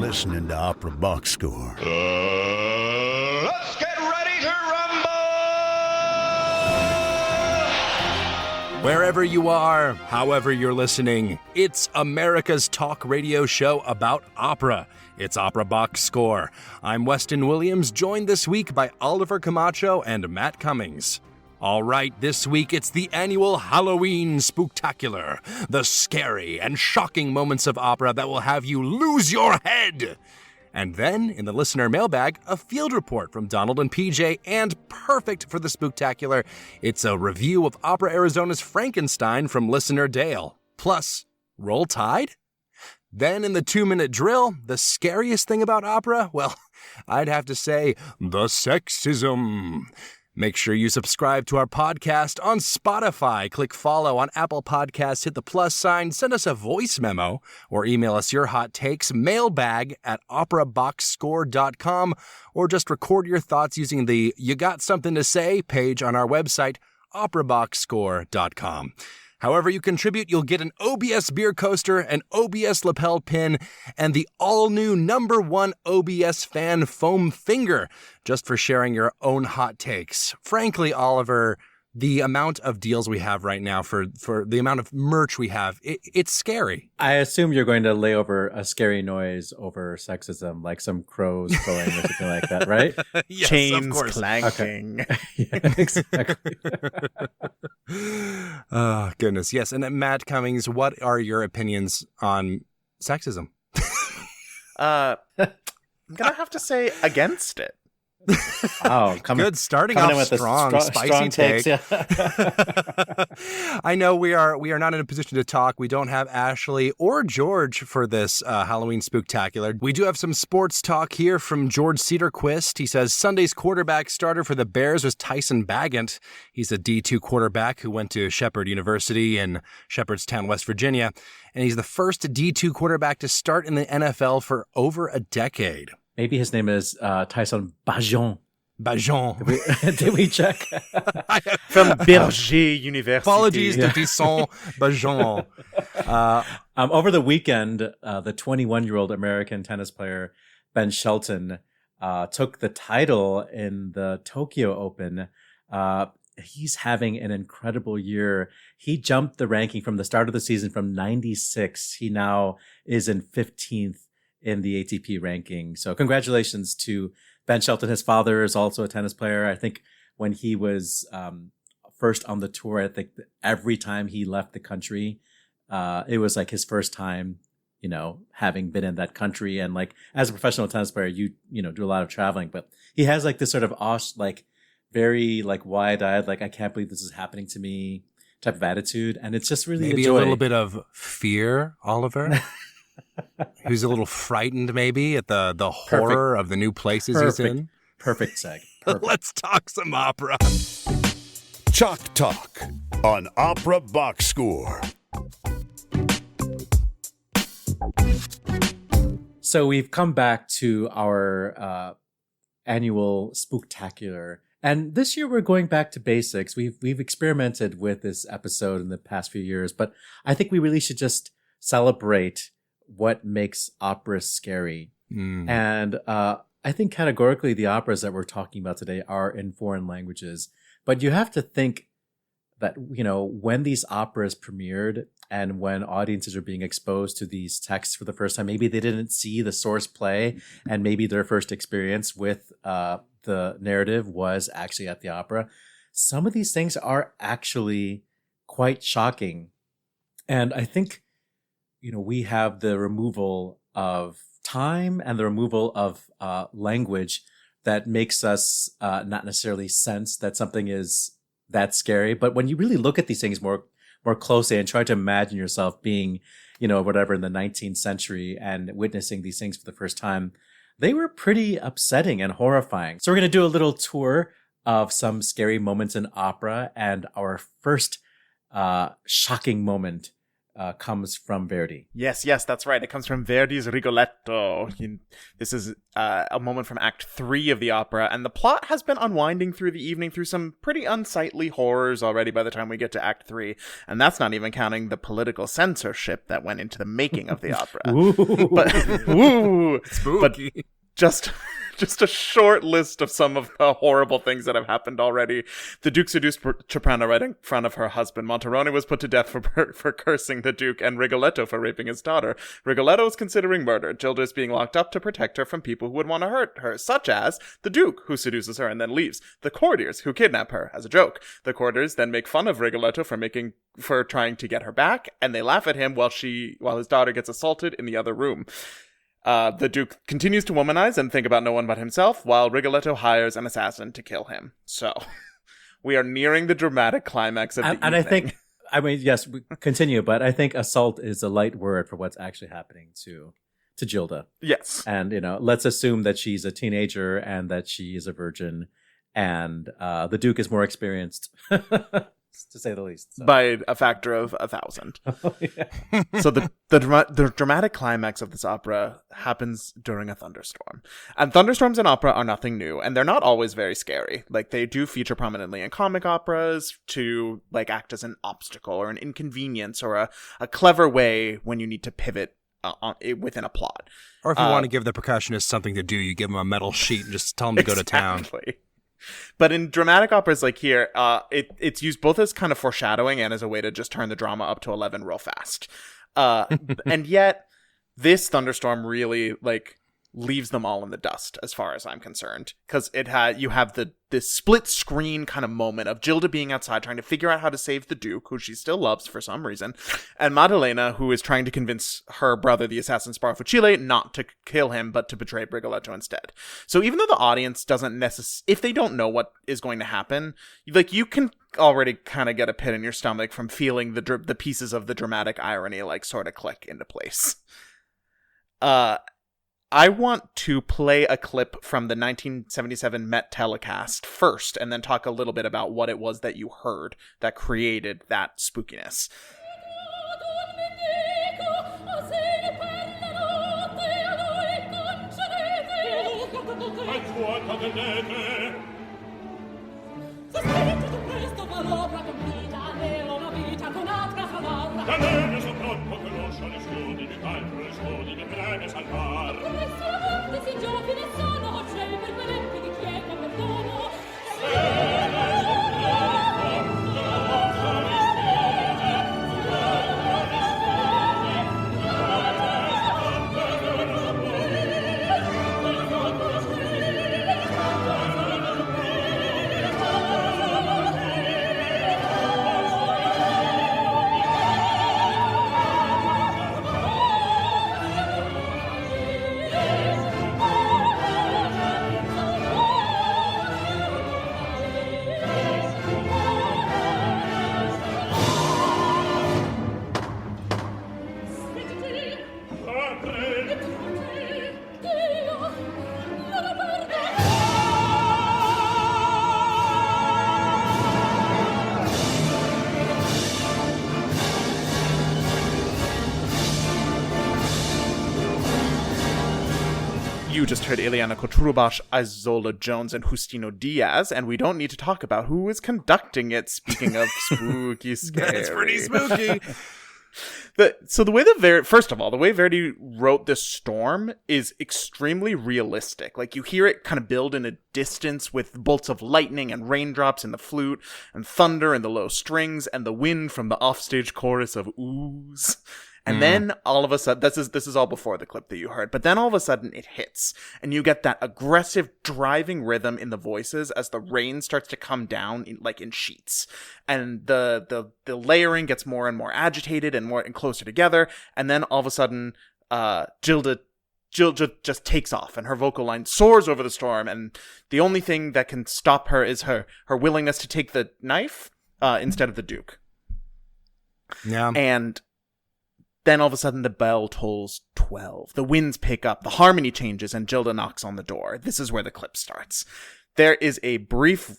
listening to Opera Box Score. Let's get ready to rumble! Wherever you are, however you're listening, it's America's talk radio show about opera. It's Opera Box Score. I'm Weston Williams, joined this week by Oliver Camacho and Matt Cummings. All right, this week it's the annual Hallowe'en Spooktacular, the scary and shocking moments of opera that will have you lose your head. And then, in the listener mailbag, a field report from Donald and PJ, and perfect for the Spooktacular, it's a review of Opera Arizona's Frankenstein from listener Dale. Plus, Roll Tide? Then in the 2-minute drill, the scariest thing about opera? Well, I'd have to say, the sexism. Make sure you subscribe to our podcast on Spotify. Click follow on Apple Podcasts, hit the plus sign, send us a voice memo, or email us your hot takes, mailbag@operaboxscore.com, or just record your thoughts using the You Got Something to Say page on our website, operaboxscore.com. However you contribute, you'll get an OBS beer coaster, an OBS lapel pin, and the all-new #1 OBS fan foam finger, just for sharing your own hot takes. Frankly, Oliver, the amount of deals we have right now for the amount of merch we have, it's scary. I assume you're going to lay over a scary noise over sexism, like some crows crowing or something like that, right? Yes, Chains of course. clanking. Okay. Yeah, exactly. Oh, goodness. Yes. And Matt Cummings, what are your opinions on sexism? I'm gonna have to say against it. Oh, Good. Starting coming off in with the strong, spicy strong take. takes, yeah. I know we are not in a position to talk. We don't have Ashley or George for this Halloween Spooktacular. We do have some sports talk here from George Cedarquist. He says Sunday's quarterback starter for the Bears was Tyson Bagent. He's a D2 quarterback who went to Shepherd University in Shepherdstown, West Virginia, and he's the first D2 quarterback to start in the NFL for over a decade. Maybe his name is Tyson Bagent. Bagent. Did we check? From Berger University. Apologies to Tyson Bagent. Over the weekend, the 21-year-old American tennis player Ben Shelton took the title in the Tokyo Open. He's having an incredible year. He jumped the ranking from the start of the season from 96. He now is in 15th in the ATP ranking. So congratulations to Ben Shelton. His father is also a tennis player. I think when he was first on the tour, I think every time he left the country, it was like his first time, having been in that country. And like as a professional tennis player, you do a lot of traveling, but he has like this sort of very like wide-eyed, like I can't believe this is happening to me type of attitude. And it's just really maybe a little bit of fear, Oliver. Who's a little frightened maybe at the horror of the new places he's in. Perfect seg. Perfect. Let's talk some opera. Chalk Talk on Opera Box Score. So we've come back to our annual Spooktacular. And this year we're going back to basics. We've experimented with this episode in the past few years, but I think we really should just celebrate what makes opera scary. And I think categorically the operas that we're talking about today are in foreign languages. But you have to think that, when these operas premiered and when audiences are being exposed to these texts for the first time, maybe they didn't see the source play and maybe their first experience with the narrative was actually at the opera. Some of these things are actually quite shocking. And I think we have the removal of time and the removal of language that makes us not necessarily sense that something is that scary. But when you really look at these things more closely and try to imagine yourself being, whatever in the 19th century and witnessing these things for the first time, they were pretty upsetting and horrifying. So we're going to do a little tour of some scary moments in opera, and our first shocking moment comes from Verdi. Yes, that's right. It comes from Verdi's Rigoletto. This is a moment from Act 3 of the opera, and the plot has been unwinding through the evening through some pretty unsightly horrors already by the time we get to Act 3, and that's not even counting the political censorship that went into the making of the opera. Spooky. But just a short list of some of the horrible things that have happened already. The Duke seduced Ceprano right in front of her husband. Monterone was put to death for cursing the Duke, and Rigoletto for raping his daughter. Rigoletto is considering murder. Gilda is being locked up to protect her from people who would want to hurt her, such as the Duke, who seduces her and then leaves. The courtiers, who kidnap her as a joke. The courtiers then make fun of Rigoletto for trying to get her back, and they laugh at him while his daughter gets assaulted in the other room. The Duke continues to womanize and think about no one but himself, while Rigoletto hires an assassin to kill him. So, we are nearing the dramatic climax of the evening. And I think, yes, we continue, but I think assault is a light word for what's actually happening to Gilda. Yes. And, let's assume that she's a teenager and that she is a virgin, and the Duke is more experienced, to say the least. So. By a factor of 1,000. Oh, yeah. So the dramatic climax of this opera happens during a thunderstorm. And thunderstorms in opera are nothing new, and they're not always very scary. Like, they do feature prominently in comic operas to, like, act as an obstacle or an inconvenience or a clever way when you need to pivot within a plot. Or if you want to give the percussionist something to do, you give him a metal sheet and just tell him to go to town. But in dramatic operas like here, it's used both as kind of foreshadowing and as a way to just turn the drama up to 11 real fast. And yet, this thunderstorm really, leaves them all in the dust, as far as I'm concerned. Because you have this split screen kind of moment of Gilda being outside trying to figure out how to save the Duke, who she still loves for some reason, and Maddalena, who is trying to convince her brother, the assassin Sparfucile, not to kill him, but to betray Rigoletto instead. So even though the audience doesn't if they don't know what is going to happen, you can already kind of get a pit in your stomach from feeling the pieces of the dramatic irony, sort of click into place. I want to play a clip from the 1977 Met telecast first, and then talk a little bit about what it was that you heard that created that spookiness. You just heard Ileana Cotrubas, Isola Jones, and Justino Diaz, and we don't need to talk about who is conducting it, speaking of spooky, scary. That's pretty spooky. First of all, the way Verdi wrote this storm is extremely realistic. You hear it kind of build in a distance with bolts of lightning and raindrops in the flute and thunder in the low strings and the wind from the offstage chorus of oohs. And then all of a sudden, this is all before the clip that you heard, but then all of a sudden it hits, and you get that aggressive driving rhythm in the voices as the rain starts to come down in sheets, and the layering gets more and more agitated and more and closer together, and then all of a sudden, Gilda just takes off, and her vocal line soars over the storm, and the only thing that can stop her is her willingness to take the knife instead of the Duke. Yeah, and then all of a sudden the bell tolls 12. The winds pick up, the harmony changes, and Gilda knocks on the door. This is where the clip starts. There is a brief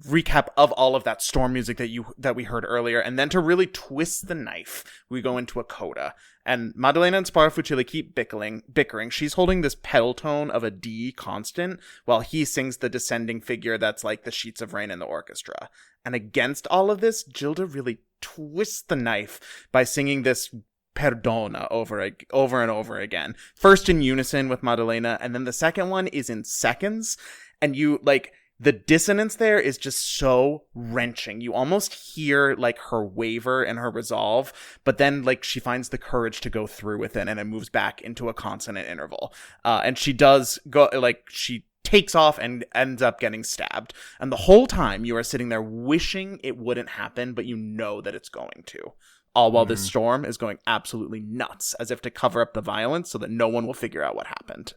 recap of all of that storm music that we heard earlier, and then to really twist the knife, we go into a coda. And Maddalena and Sparafucci keep bickering. She's holding this pedal tone of a D constant, while he sings the descending figure that's like the sheets of rain in the orchestra. And against all of this, Gilda really twists the knife by singing this Perdona over and over again. First in unison with Maddalena, and then the second one is in seconds. And the dissonance there is just so wrenching. You almost hear her waver and her resolve, but then she finds the courage to go through with it, and it moves back into a consonant interval. And she does go, she takes off and ends up getting stabbed. And the whole time you are sitting there wishing it wouldn't happen, but you know that it's going to. All while this storm is going absolutely nuts, as if to cover up the violence so that no one will figure out what happened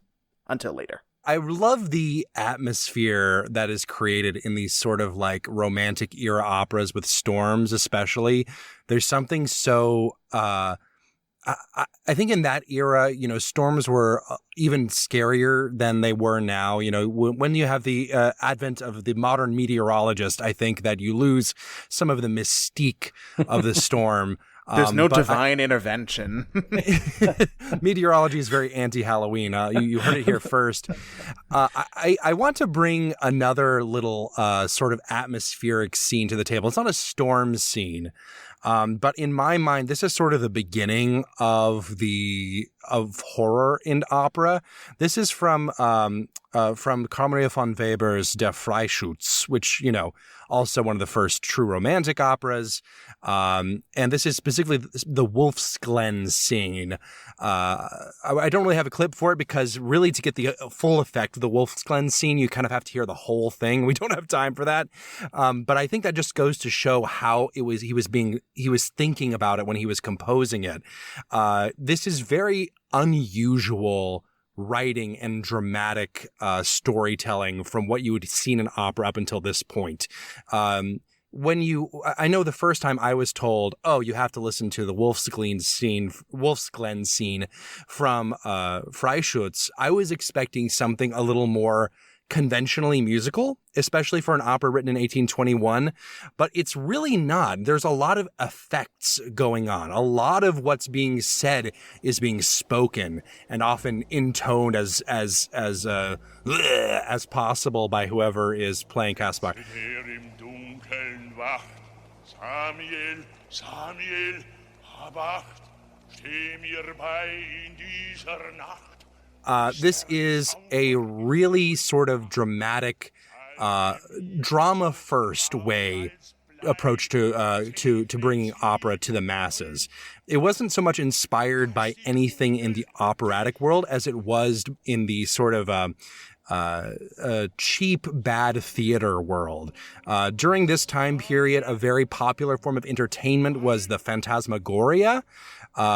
until later. I love the atmosphere that is created in these sort of romantic era operas with storms, especially. There's something so, I think in that era, storms were even scarier than they were now. When you have the advent of the modern meteorologist, I think that you lose some of the mystique of the storm. There's no divine intervention. Meteorology is very anti-Halloween. You heard it here first. I want to bring another little sort of atmospheric scene to the table. It's not a storm scene, but in my mind, this is sort of the beginning of horror in opera. This is from Carl Maria von Weber's Der Freischütz, which, also one of the first true romantic operas. And this is specifically the Wolf's Glen scene. I don't really have a clip for it because really to get the full effect of the Wolf's Glen scene, you kind of have to hear the whole thing. We don't have time for that. But I think that just goes to show how he was thinking about it when he was composing it. This is very unusual writing and dramatic storytelling from what you had seen in opera up until this point. I know the first time I was told, oh, you have to listen to the Wolf's Glen scene from Freischütz, I was expecting something a little more conventionally musical, especially for an opera written in 1821, but it's really not. There's a lot of effects going on. A lot of what's being said is being spoken and often intoned as possible by whoever is playing Kaspar. Samuel, Samuel, Abacht, steh mir bei in dieser Nacht. This is a really sort of dramatic, drama-first way approach to bringing opera to the masses. It wasn't so much inspired by anything in the operatic world as it was in the sort of cheap, bad theater world. During this time period, a very popular form of entertainment was the phantasmagoria,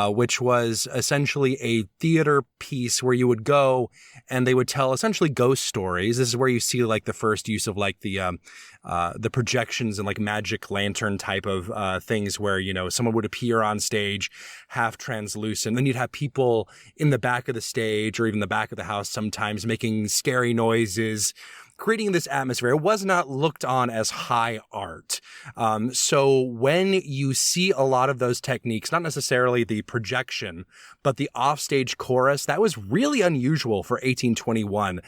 which was essentially a theater piece where you would go and they would tell essentially ghost stories. This is where you see the first use of the projections and magic lantern type of things where, someone would appear on stage half translucent. Then you'd have people in the back of the stage or even the back of the house sometimes making scary noises, creating this atmosphere. It was not looked on as high art. So when you see a lot of those techniques, not necessarily the projection, but the offstage chorus, that was really unusual for 1821,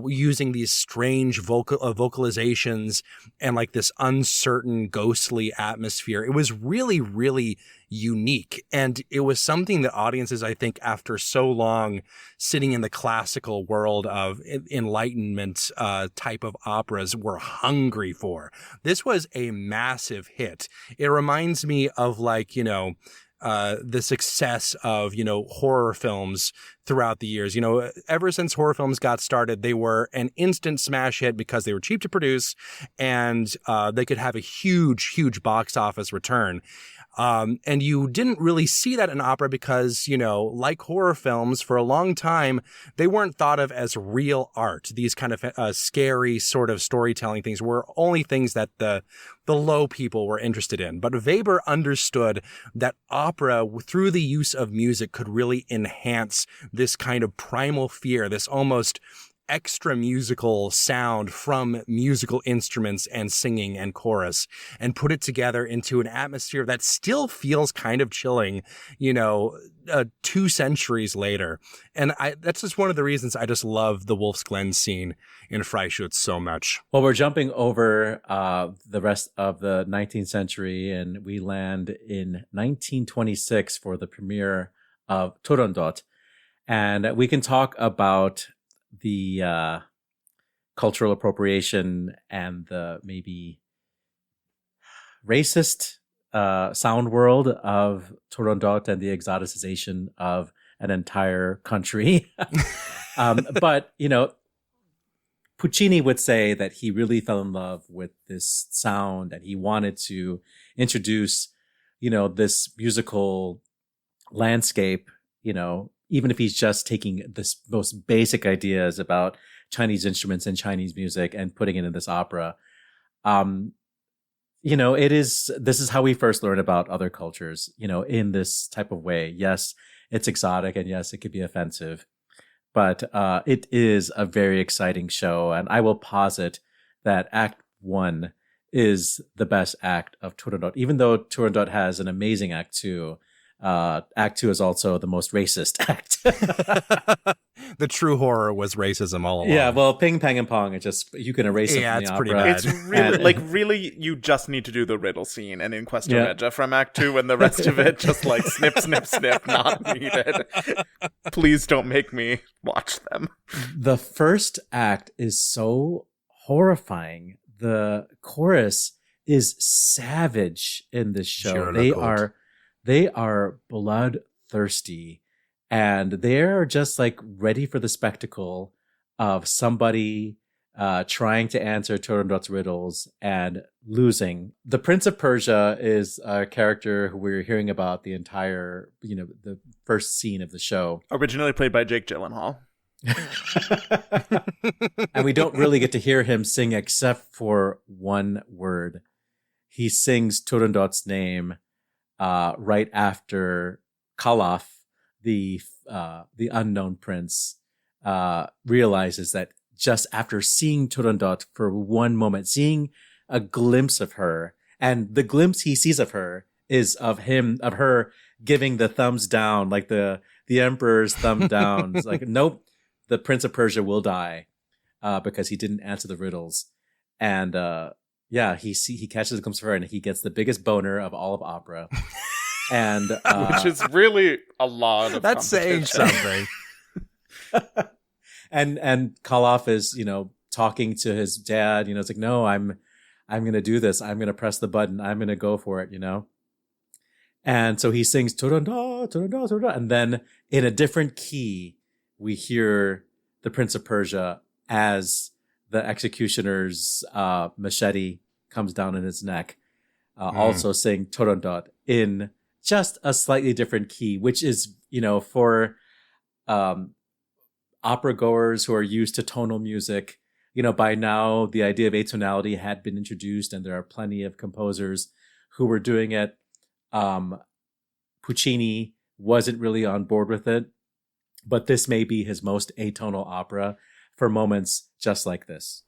using these strange vocalizations and this uncertain, ghostly atmosphere. It was really, really unique. And it was something that audiences, I think, after so long sitting in the classical world of Enlightenment type of operas, were hungry for. This was a massive hit. It reminds me of the success of, horror films throughout the years. Ever since horror films got started, they were an instant smash hit because they were cheap to produce and they could have a huge, huge box office return. And you didn't really see that in opera because, like horror films, for a long time, they weren't thought of as real art. These kind of scary sort of storytelling things were only things that the low people were interested in. But Weber understood that opera, through the use of music, could really enhance this kind of primal fear, this almost extra musical sound from musical instruments and singing and chorus and put it together into an atmosphere that still feels kind of chilling, 2 centuries later. And that's just one of the reasons I just love the Wolf's Glen scene in Freischütz so much. Well, we're jumping over the rest of the 19th century, and we land in 1926 for the premiere of Turandot. And we can talk about the cultural appropriation and the maybe racist sound world of Turandot and the exoticization of an entire country. But, Puccini would say that he really fell in love with this sound and he wanted to introduce, this musical landscape, even if he's just taking this most basic ideas about Chinese instruments and Chinese music and putting it in this opera. This is how we first learn about other cultures, in this type of way. Yes, it's exotic and yes, it could be offensive, but it is a very exciting show. And I will posit that Act 1 is the best act of Turandot, even though Turandot has an amazing Act 2. Act 2 is also the most racist act. The true horror was racism all along. Yeah, well, Ping, Pang, and Pong, you can erase it from the it's opera. pretty bad. It's really, really, you just need to do the riddle scene and in Questa Regia from Act 2 and the rest of it just like snip, snip, snip, not needed. Please don't make me watch them. The first act is so horrifying. The chorus is savage in this show. They are bloodthirsty, and they're just like ready for the spectacle of somebody trying to answer Turandot's riddles and losing. The Prince of Persia is a character who we're hearing about the entire, the first scene of the show. Originally played by Jake Gyllenhaal. And we don't really get to hear him sing except for one word. He sings Turandot's name right after Kalaf, the unknown prince, realizes that just after seeing Turandot for one moment, seeing a glimpse of her, and the glimpse he sees of her is of her giving the thumbs down, like the emperor's thumb down. It's like, nope, the Prince of Persia will die because he didn't answer the riddles. And he catches a glimpse of her and he gets the biggest boner of all of opera. And which is really a lot of that's saying something. And Kalaf is, talking to his dad, it's like, no, I'm going to do this. I'm going to press the button. I'm going to go for it, And so he sings Turandot, Turandot, Turandot. And then in a different key, we hear the Prince of Persia as the executioner's machete comes down in his neck, also sing Turandot in just a slightly different key, which is, for opera goers who are used to tonal music, by now the idea of atonality had been introduced and there are plenty of composers who were doing it. Puccini wasn't really on board with it, but this may be his most atonal opera for moments just like this.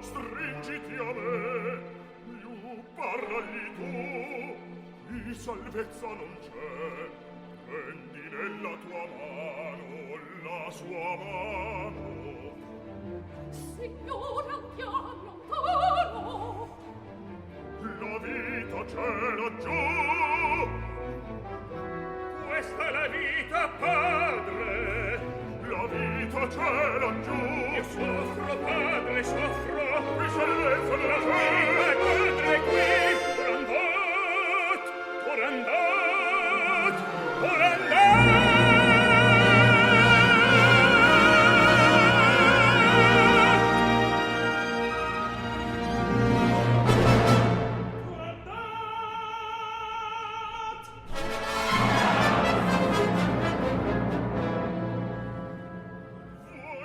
Stringiti a me, più parli tu, di salvezza non c'è, prendi nella tua mano la sua mano. Signora, piano, piano, la vita c'è laggiù, questa è la vita, padre, la vita c'è laggiù. Io soffro, padre, soffro, mi salvezza della vita, padre, qui, Turandot, Turandot, Turandot.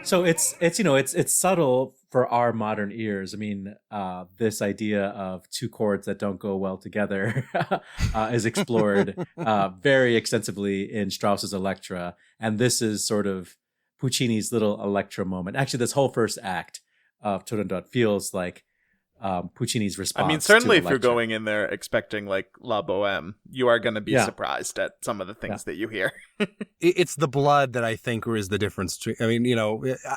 So it's subtle for our modern ears. I mean, this idea of two chords that don't go well together is explored very extensively in Strauss's Elektra, and this is sort of Puccini's little Elektra moment. Actually, this whole first act of Turandot feels like Puccini's response. I mean, certainly to if you're Elektra. going in there expecting like La Boheme, you are going to be Yeah. surprised at some of the things that you hear. It's the blood that I think is the difference. I mean,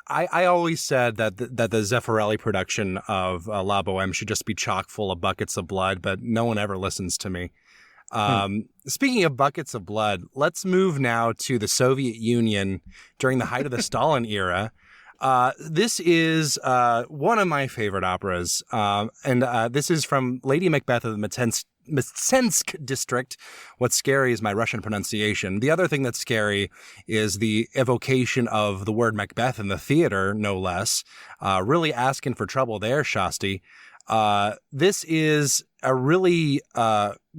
I always said that the Zeffirelli production of La Boheme should just be chock full of buckets of blood, but no one ever listens to me. Speaking of buckets of blood, let's move now to the Soviet Union during the height of the Stalin era. This is one of my favorite operas, and this is from Lady Macbeth of the Mtsensk district. What's scary is my Russian pronunciation. The other thing that's scary is the evocation of the word Macbeth in the theater, no less. Really asking for trouble there, Shasti. This is a really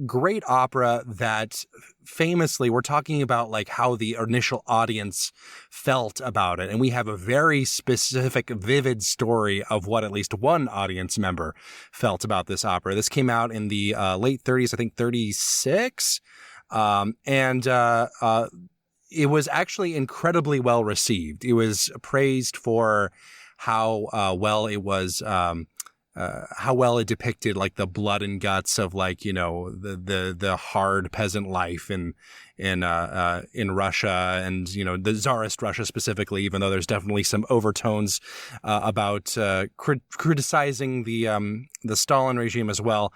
great opera that famously, we're talking about like how the initial audience felt about it. And we have a very specific, vivid story of what at least one audience member felt about this opera. This came out in the late 30s, I think 36. It was actually incredibly well received. It was praised for how well it was how well it depicted like the blood and guts of like, the hard peasant life in Russia and, the Tsarist Russia specifically, even though there's definitely some overtones about criticizing the Stalin regime as well.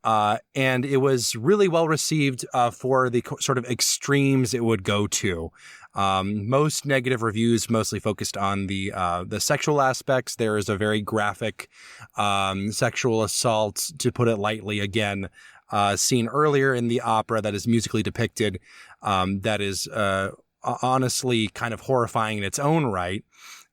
And it was really well received for the sort of extremes it would go to. Most negative reviews mostly focused on the sexual aspects. There is a very graphic sexual assault, to put it lightly, again, seen earlier in the opera that is musically depicted, that is honestly kind of horrifying in its own right.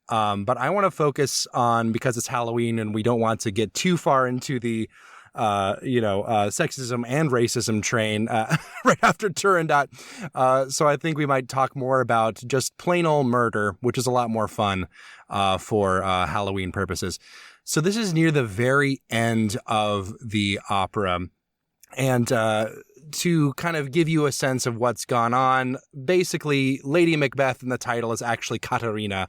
But I want to focus on, because it's Halloween and we don't want to get too far into the sexism and racism train right after Turandot. So I think we might talk more about just plain old murder, which is a lot more fun for Halloween purposes. So this is near the very end of the opera. And to kind of give you a sense of what's gone on, basically, Lady Macbeth in the title is actually Katerina,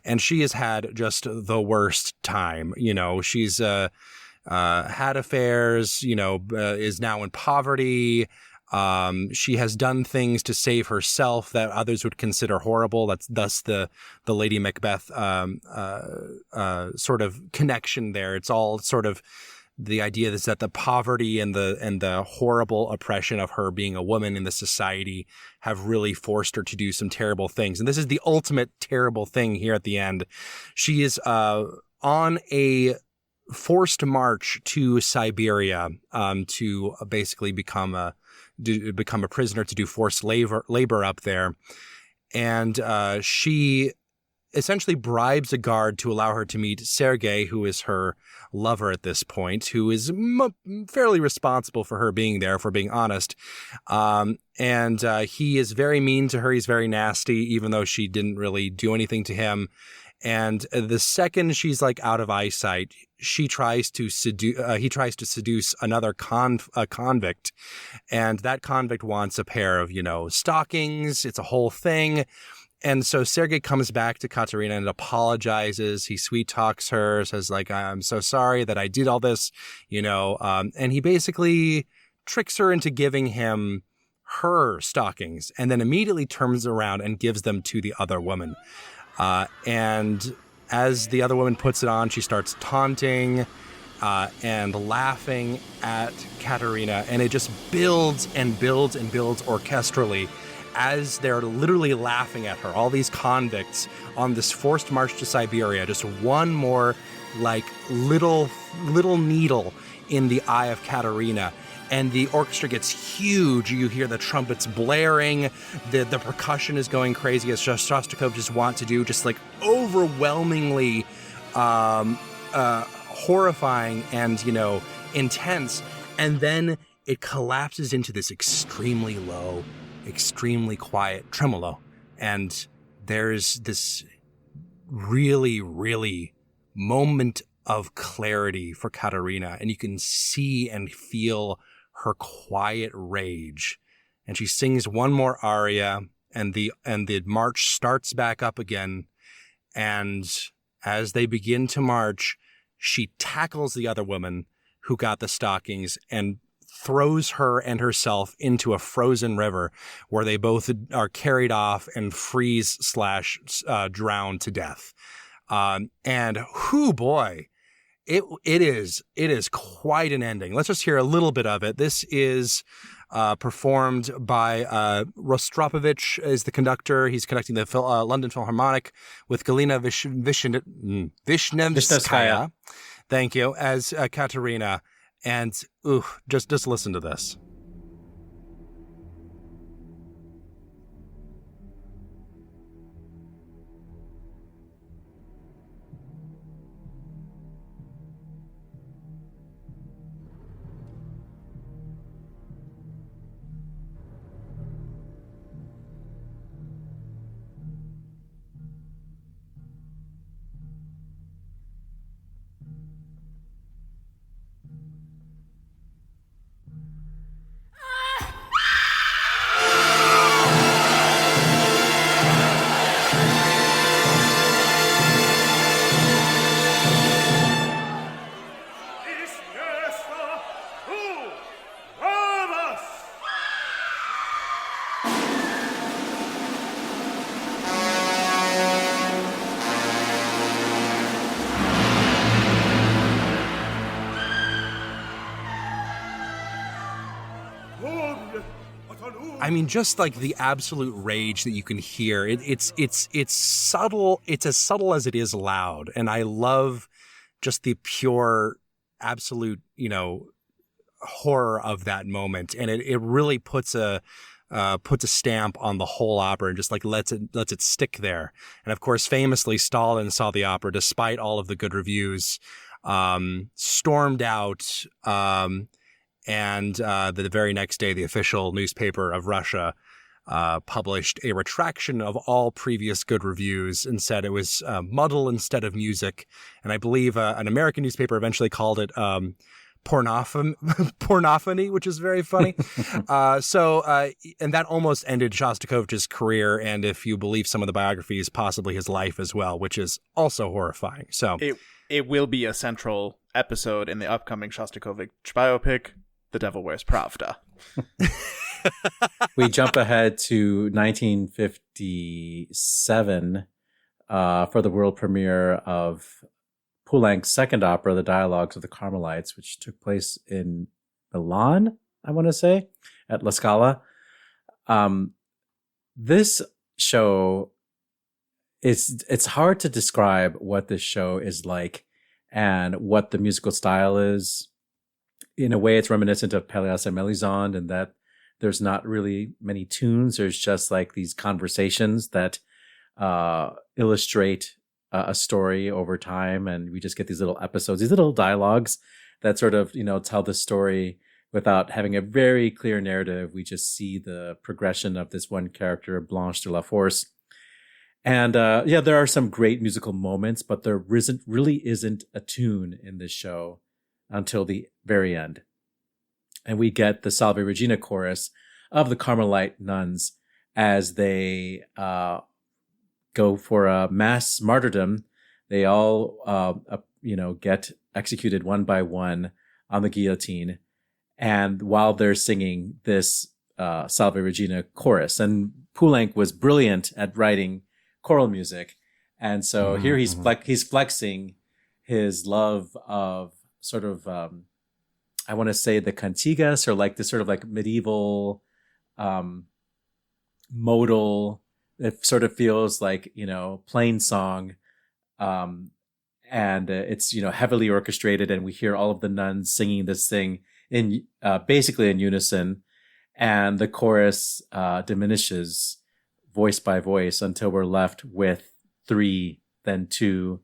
and she has had just the worst time. She's had affairs, is now in poverty. She has done things to save herself that others would consider horrible. That's thus the Lady Macbeth sort of connection there. It's all sort of the idea is that the poverty and the horrible oppression of her being a woman in the society have really forced her to do some terrible things. And this is the ultimate terrible thing here at the end. She is on a forced march to Siberia to basically become a prisoner, to do forced labor up there. And she essentially bribes a guard to allow her to meet Sergei, who is her lover at this point, who is fairly responsible for her being there, for being honest. And he is very mean to her. He's very nasty, even though she didn't really do anything to him. And the second she's like out of eyesight, he tries to seduce another convict, and that convict wants a pair of, stockings. It's a whole thing. And so Sergei comes back to Katerina and apologizes. He sweet talks her, says like, I'm so sorry that I did all this, and he basically tricks her into giving him her stockings, and then immediately turns around and gives them to the other woman. And as the other woman puts it on, she starts taunting and laughing at Katerina, and it just builds and builds and builds orchestrally as they're literally laughing at her. All these convicts on this forced march to Siberia, just one more like little needle in the eye of Katerina. And the orchestra gets huge. You hear the trumpets blaring. The percussion is going crazy, as Shostakovich just wants to do, just like overwhelmingly horrifying and, intense. And then it collapses into this extremely low, extremely quiet tremolo. And there's this really, really moment of clarity for Katerina, and you can see and feel her quiet rage. And she sings one more aria, and the march starts back up again. And as they begin to march, she tackles the other woman who got the stockings and throws her and herself into a frozen river where they both are carried off and freeze / drown to death. And whoo boy, it is quite an ending. Let's just hear a little bit of it. This is performed by Rostropovich is the conductor. He's conducting the London Philharmonic with Galina Vishnevskaya. Thank you, as Katerina. And just listen to this. Ist Gesta, du, Bravas! I mean, just like the absolute rage that you can hear. It's subtle. It's as subtle as it is loud. And I love just the pure, absolute, horror of that moment. And it really puts a stamp on the whole opera and just like lets it stick there. And of course, famously, Stalin saw the opera despite all of the good reviews, stormed out, and the very next day, the official newspaper of Russia published a retraction of all previous good reviews and said it was muddle instead of music. And I believe an American newspaper eventually called it pornophony, which is very funny. And that almost ended Shostakovich's career, and if you believe some of the biographies, possibly his life as well, which is also horrifying. So it will be a central episode in the upcoming Shostakovich biopic, The Devil Wears Pravda. We jump ahead to 1957 for the world premiere of Poulenc's second opera, The Dialogues of the Carmelites, which took place in Milan, I want to say, at La Scala. This show, it's hard to describe what this show is like and what the musical style is. In a way, it's reminiscent of Pelléas and Mélisande in that there's not really many tunes. There's just like these conversations that illustrate a story over time. And we just get these little episodes, these little dialogues that sort of, tell the story without having a very clear narrative. We just see the progression of this one character, Blanche de la Force. And there are some great musical moments, but there really isn't a tune in this show until the very end. And we get the Salve Regina chorus of the Carmelite nuns as they go for a mass martyrdom. They all, get executed one by one on the guillotine. And while they're singing this Salve Regina chorus, and Poulenc was brilliant at writing choral music. And so here he's flexing his love of sort of, I want to say the cantigas, or like this sort of like medieval modal. It sort of feels like, plain song. And it's, heavily orchestrated, and we hear all of the nuns singing this thing in basically in unison. And the chorus diminishes voice by voice until we're left with 3, then 2,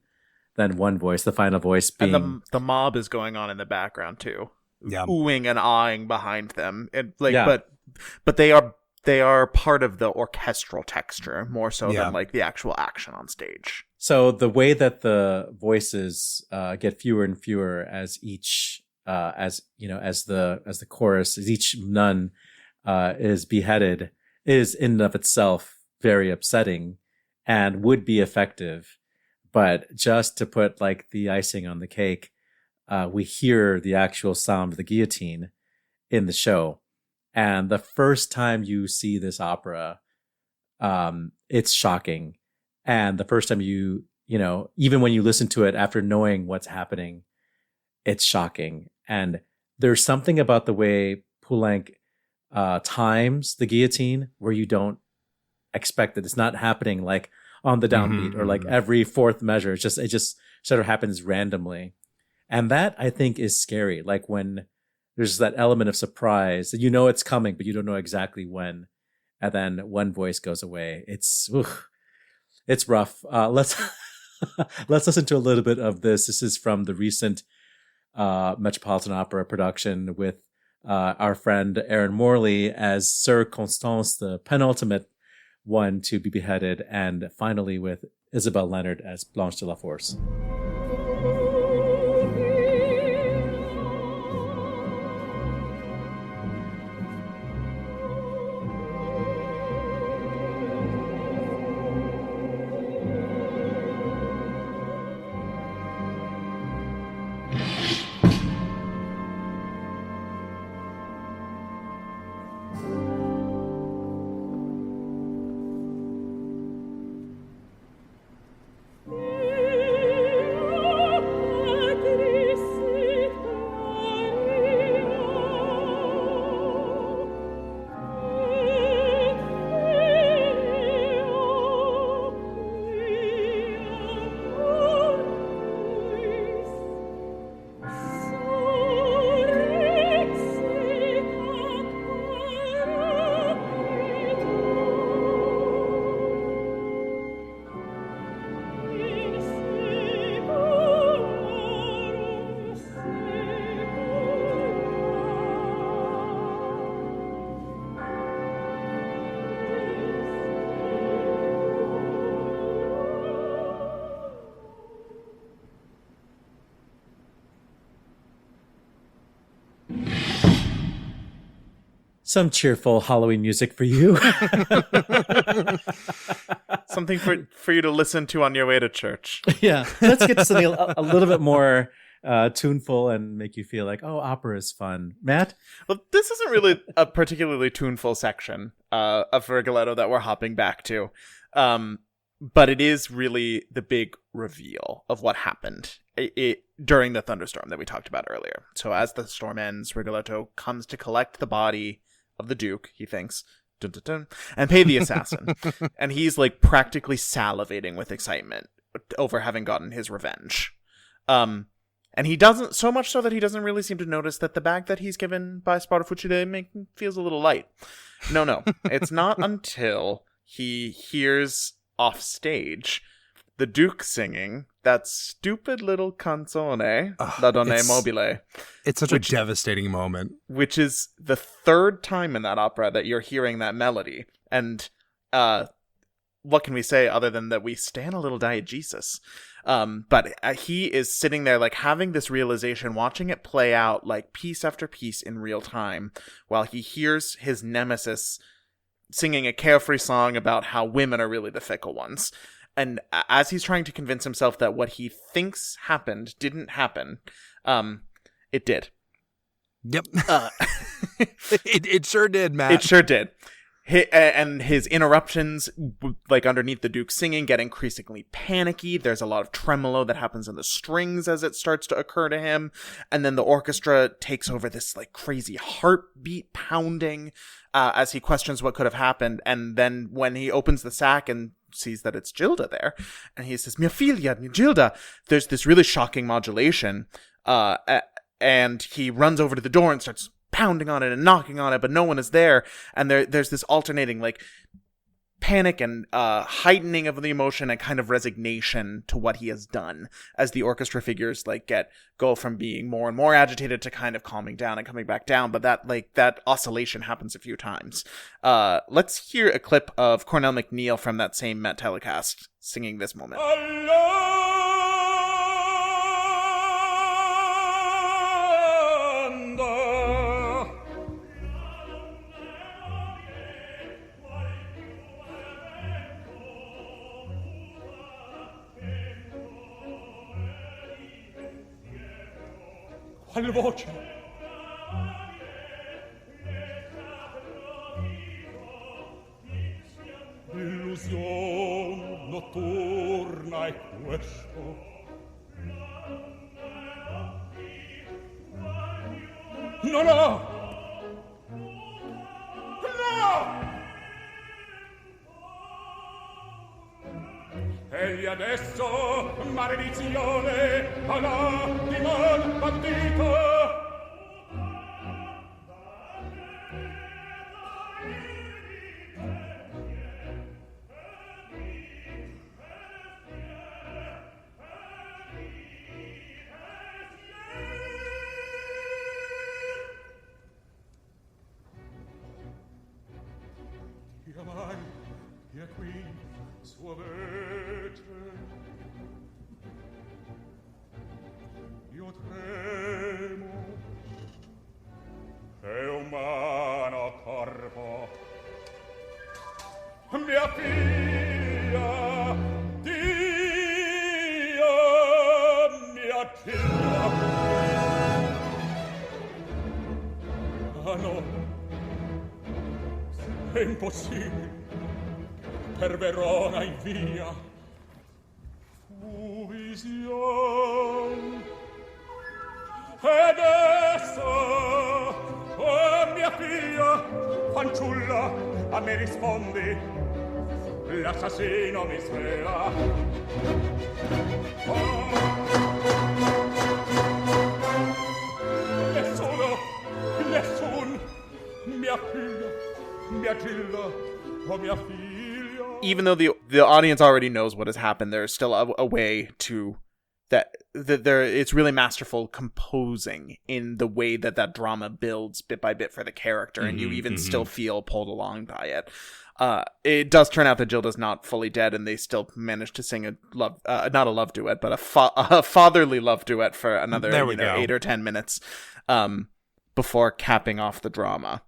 then 1 voice, the final voice being... And the mob is going on in the background too. Yeah. Oohing and ahhing behind them. And but they are they are part of the orchestral texture more so Yeah. than like the actual action on stage. So the way that the voices get fewer and fewer as each as the chorus, as each nun is beheaded, is in and of itself very upsetting and would be effective. But just to put like the icing on the cake, we hear the actual sound of the guillotine in the show. And the first time you see this opera, it's shocking. And the first time even when you listen to it after knowing what's happening, it's shocking. And there's something about the way Poulenc times the guillotine where you don't expect it. It's not happening like on the downbeat or like every fourth measure. It just sort of happens randomly. And that I think is scary. Like when there's that element of surprise that it's coming, but you don't know exactly when. And then one voice goes away. It's rough. Let's listen to a little bit of this. This is from the recent Metropolitan Opera production with our friend Aaron Morley as Sir Constance, the penultimate one to be beheaded, and finally with Isabel Leonard as Blanche de la Force. Some cheerful Halloween music for you. Something for you to listen to on your way to church. Yeah. Let's get to something a little bit more tuneful and make you feel like, oh, opera is fun. Matt? Well, this isn't really a particularly tuneful section of Rigoletto that we're hopping back to. But it is really the big reveal of what happened during the thunderstorm that we talked about earlier. So as the storm ends, Rigoletto comes to collect the body of the Duke, he thinks, dun, dun, dun, and pay the assassin. And he's like practically salivating with excitement over having gotten his revenge. And he doesn't, so much so that he doesn't really seem to notice that the bag that he's given by Spartafucile feels a little light. No. It's not until he hears off stage the Duke singing that stupid little canzone, La Donna Mobile. It's such a devastating moment. Which is the third time in that opera that you're hearing that melody. And what can we say other than that we stand a little diegesis? But he is sitting there like having this realization, watching it play out like piece after piece in real time, while he hears his nemesis singing a carefree song about how women are really the fickle ones. And as he's trying to convince himself that what he thinks happened didn't happen, it did. Yep. It sure did, Matt. It sure did. And his interruptions, like underneath the Duke singing, get increasingly panicky. There's a lot of tremolo that happens in the strings as it starts to occur to him. And then the orchestra takes over this like crazy heartbeat pounding as he questions what could have happened. And then when he opens the sack and sees that it's Gilda there, and he says, "Mia figlia, mia Gilda," there's this really shocking modulation. And he runs over to the door and starts pounding on it and knocking on it, but no one is there. And there's this alternating like panic and heightening of the emotion and kind of resignation to what he has done as the orchestra figures like go from being more and more agitated to kind of calming down and coming back down. But that oscillation happens a few times. Let's hear a clip of Cornell McNeil from that same Met telecast singing this moment. Qual voce? Illusion notturna è questo. No, no! No! Egli adesso, maledizione, alla dimon bandito. Chiamai, chi è qui, suo vece? Io tremo, è umano corpo. Mia figlia, Dio, mia figlia. Ah no, è impossibile. Per Verona in via fu vision ed essa, oh mia figlia, fanciulla, a me rispondi, l'assassino mi svela. Oh. Nessun, mia figlia, mia Gilda, oh mia figlia. Even though the audience already knows what has happened, there's still a way to that there. It's really masterful composing in the way that drama builds bit by bit for the character, and you even still feel pulled along by it. It does turn out that Gilda's not fully dead, and they still manage to sing a love, not a love duet, but a fatherly love duet for another 8 or 10 minutes, before capping off the drama.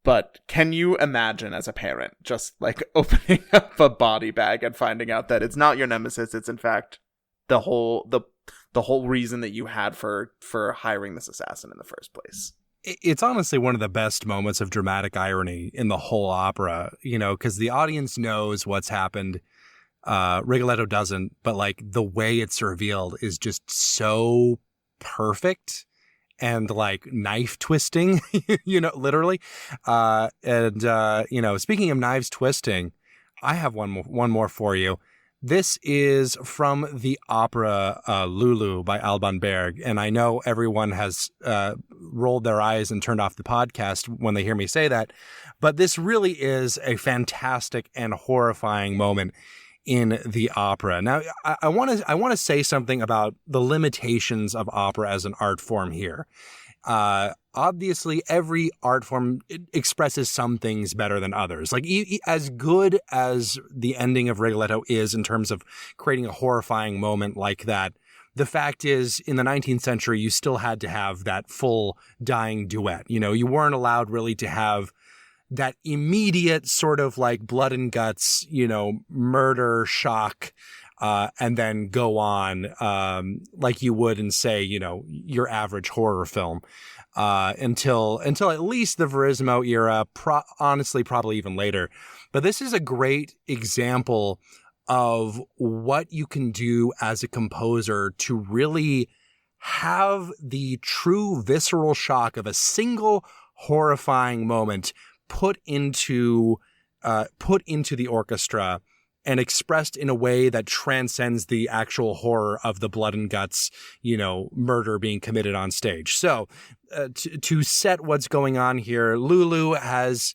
But can you imagine as a parent just like opening up a body bag and finding out that it's not your nemesis, it's in fact the whole reason that you had for hiring this assassin in the first place? It's honestly one of the best moments of dramatic irony in the whole opera, because the audience knows what's happened. Rigoletto doesn't, but like the way it's revealed is just so perfect. And like knife twisting, literally. Speaking of knives twisting, I have one more for you. This is from the opera Lulu by Alban Berg. And I know everyone has rolled their eyes and turned off the podcast when they hear me say that. But this really is a fantastic and horrifying moment in the opera. Now, I want to say something about the limitations of opera as an art form here. Obviously, every art form expresses some things better than others. Like, as good as the ending of Rigoletto is in terms of creating a horrifying moment like that, the fact is, in the 19th century, you still had to have that full dying duet. You weren't allowed really to have that immediate sort of like blood and guts, murder, shock, and then go on like you would in, say, your average horror film until at least the Verismo era, honestly, probably even later. But this is a great example of what you can do as a composer to really have the true visceral shock of a single horrifying moment put into the orchestra and expressed in a way that transcends the actual horror of the blood and guts, murder being committed on stage. So to set what's going on here, Lulu has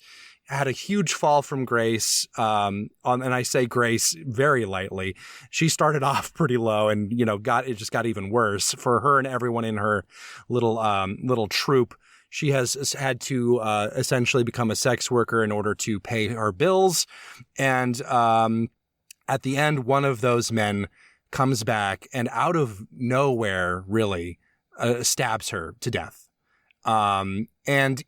had a huge fall from grace. And I say grace very lightly. She started off pretty low, and it just got even worse for her and everyone in her little troupe. She has had to essentially become a sex worker in order to pay her bills. And at the end, one of those men comes back and out of nowhere, really, stabs her to death. And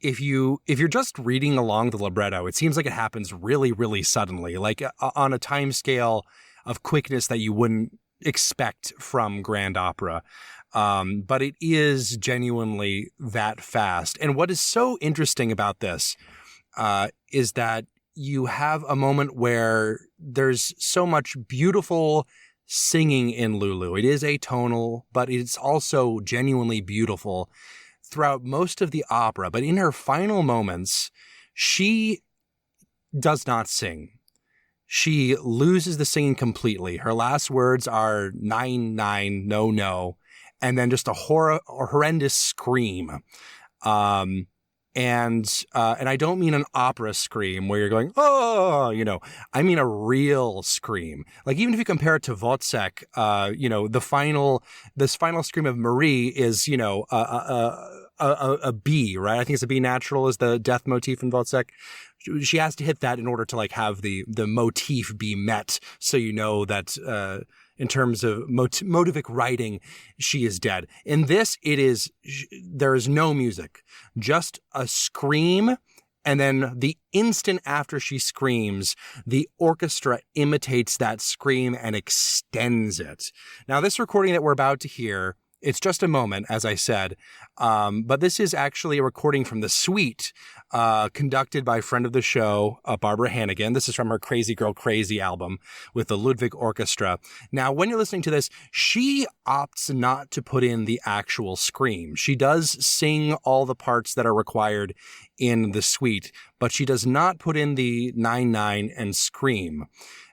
if you're just reading along the libretto, it seems like it happens really, really suddenly, like on a time scale of quickness that you wouldn't expect from grand opera. But it is genuinely that fast. And what is so interesting about this, is that you have a moment where there's so much beautiful singing in Lulu. It is atonal, but it's also genuinely beautiful throughout most of the opera. But in her final moments, she does not sing. She loses the singing completely. Her last words are 9, 9, no, no, and then just a horrendous scream. And I don't mean an opera scream where you're going, oh, I mean a real scream. Like, even if you compare it to Wozzeck, this final scream of Marie is, a B, right? I think it's a B natural is the death motif in Wozzeck. She has to hit that in order to have the motif be met. So that, in terms of motivic writing, she is dead. In this, there is no music, just a scream. And then the instant after she screams, the orchestra imitates that scream and extends it. Now, this recording that we're about to hear, it's just a moment, as I said, but this is actually a recording from the suite conducted by a friend of the show, Barbara Hannigan. This is from her Crazy Girl Crazy album with the Ludwig Orchestra. Now, when you're listening to this, she opts not to put in the actual scream. She does sing all the parts that are required in the suite, but she does not put in the 9-9 and scream.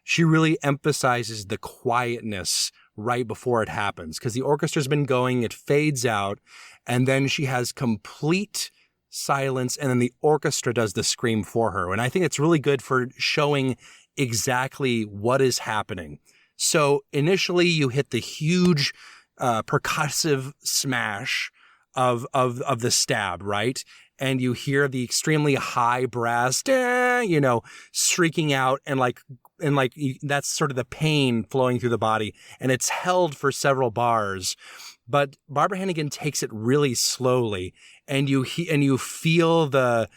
She really emphasizes the quietness right before it happens, because the orchestra's been going, it fades out, and then she has complete silence, and then the orchestra does the scream for her. And I think it's really good for showing exactly what is happening. So initially you hit the huge percussive smash of the stab, right? And you hear the extremely high brass, shrieking out, and that's sort of the pain flowing through the body, and it's held for several bars. But Barbara Hannigan takes it really slowly, and you feel the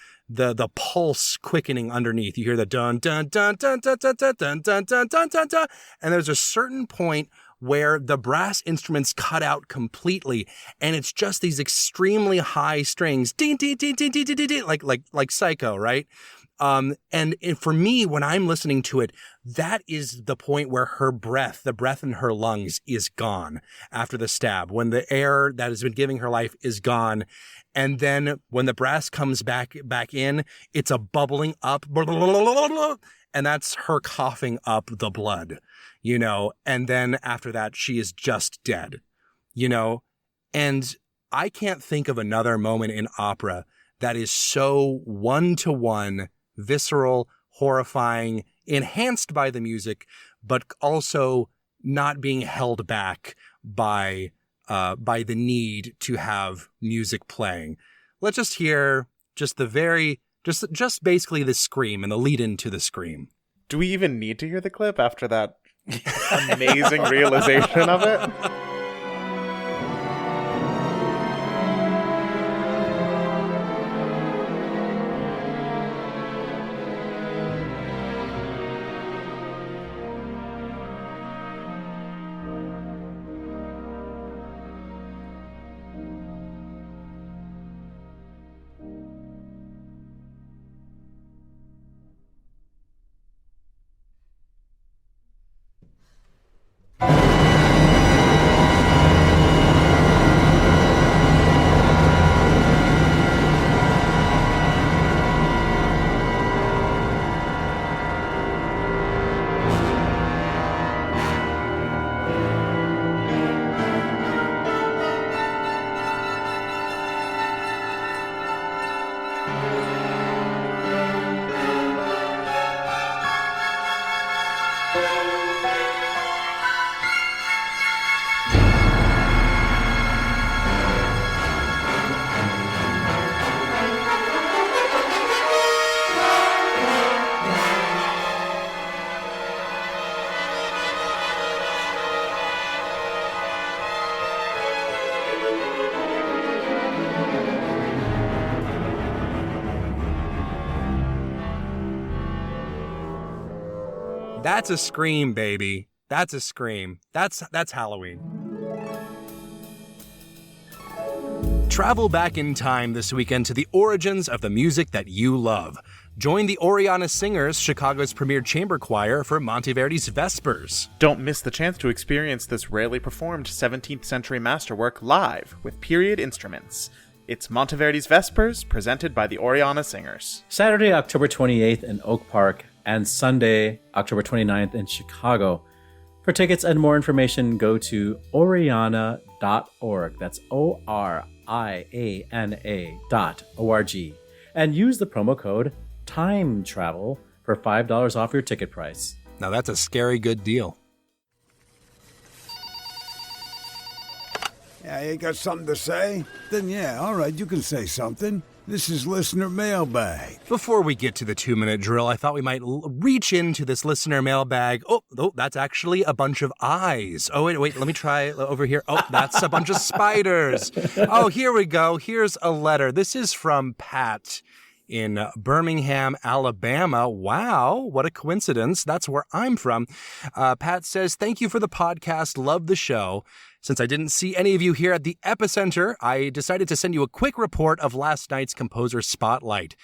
pulse quickening underneath. You hear the dun dun dun dun dun dun dun dun dun dun dun dun dun, and there's a certain point where the brass instruments cut out completely, and it's just these extremely high strings, ding ding ding ding ding ding ding, like Psycho, right? And for me, when I'm listening to it, that is the point where the breath in her lungs is gone after the stab, when the air that has been giving her life is gone. And then when the brass comes back in, it's a bubbling up, and that's her coughing up the blood, and then after that, she is just dead, and I can't think of another moment in opera that is so one-to-one, visceral, horrifying, enhanced by the music, but also not being held back by the need to have music playing. Let's just hear just basically the scream and the lead into the scream. Do we even need to hear the clip after that amazing realization of it? That's a scream, baby. That's a scream. That's Halloween. Travel back in time this weekend to the origins of the music that you love. Join the Oriana Singers, Chicago's premier chamber choir, for Monteverdi's Vespers. Don't miss the chance to experience this rarely performed 17th century masterwork live with period instruments. It's Monteverdi's Vespers, presented by the Oriana Singers. Saturday, October 28th in Oak Park, and Sunday, October 29th in Chicago. For tickets and more information, go to oriana.org. That's ORIANA.org. And use the promo code Time Travel for $5 off your ticket price. Now that's a scary good deal. Yeah, you got something to say? Then yeah, all right, you can say something. This is Listener Mailbag. Before we get to the 2-minute drill, I thought we might reach into this listener mailbag. Oh, that's actually a bunch of eyes. Oh, wait, let me try over here. Oh, that's a bunch of spiders. Oh, here we go. Here's a letter. This is from Pat in Birmingham, Alabama. Wow, what a coincidence. That's where I'm from. Pat says, thank you for the podcast. Love the show. Since I didn't see any of you here at the epicenter, I decided to send you a quick report of last night's Composer Spotlight.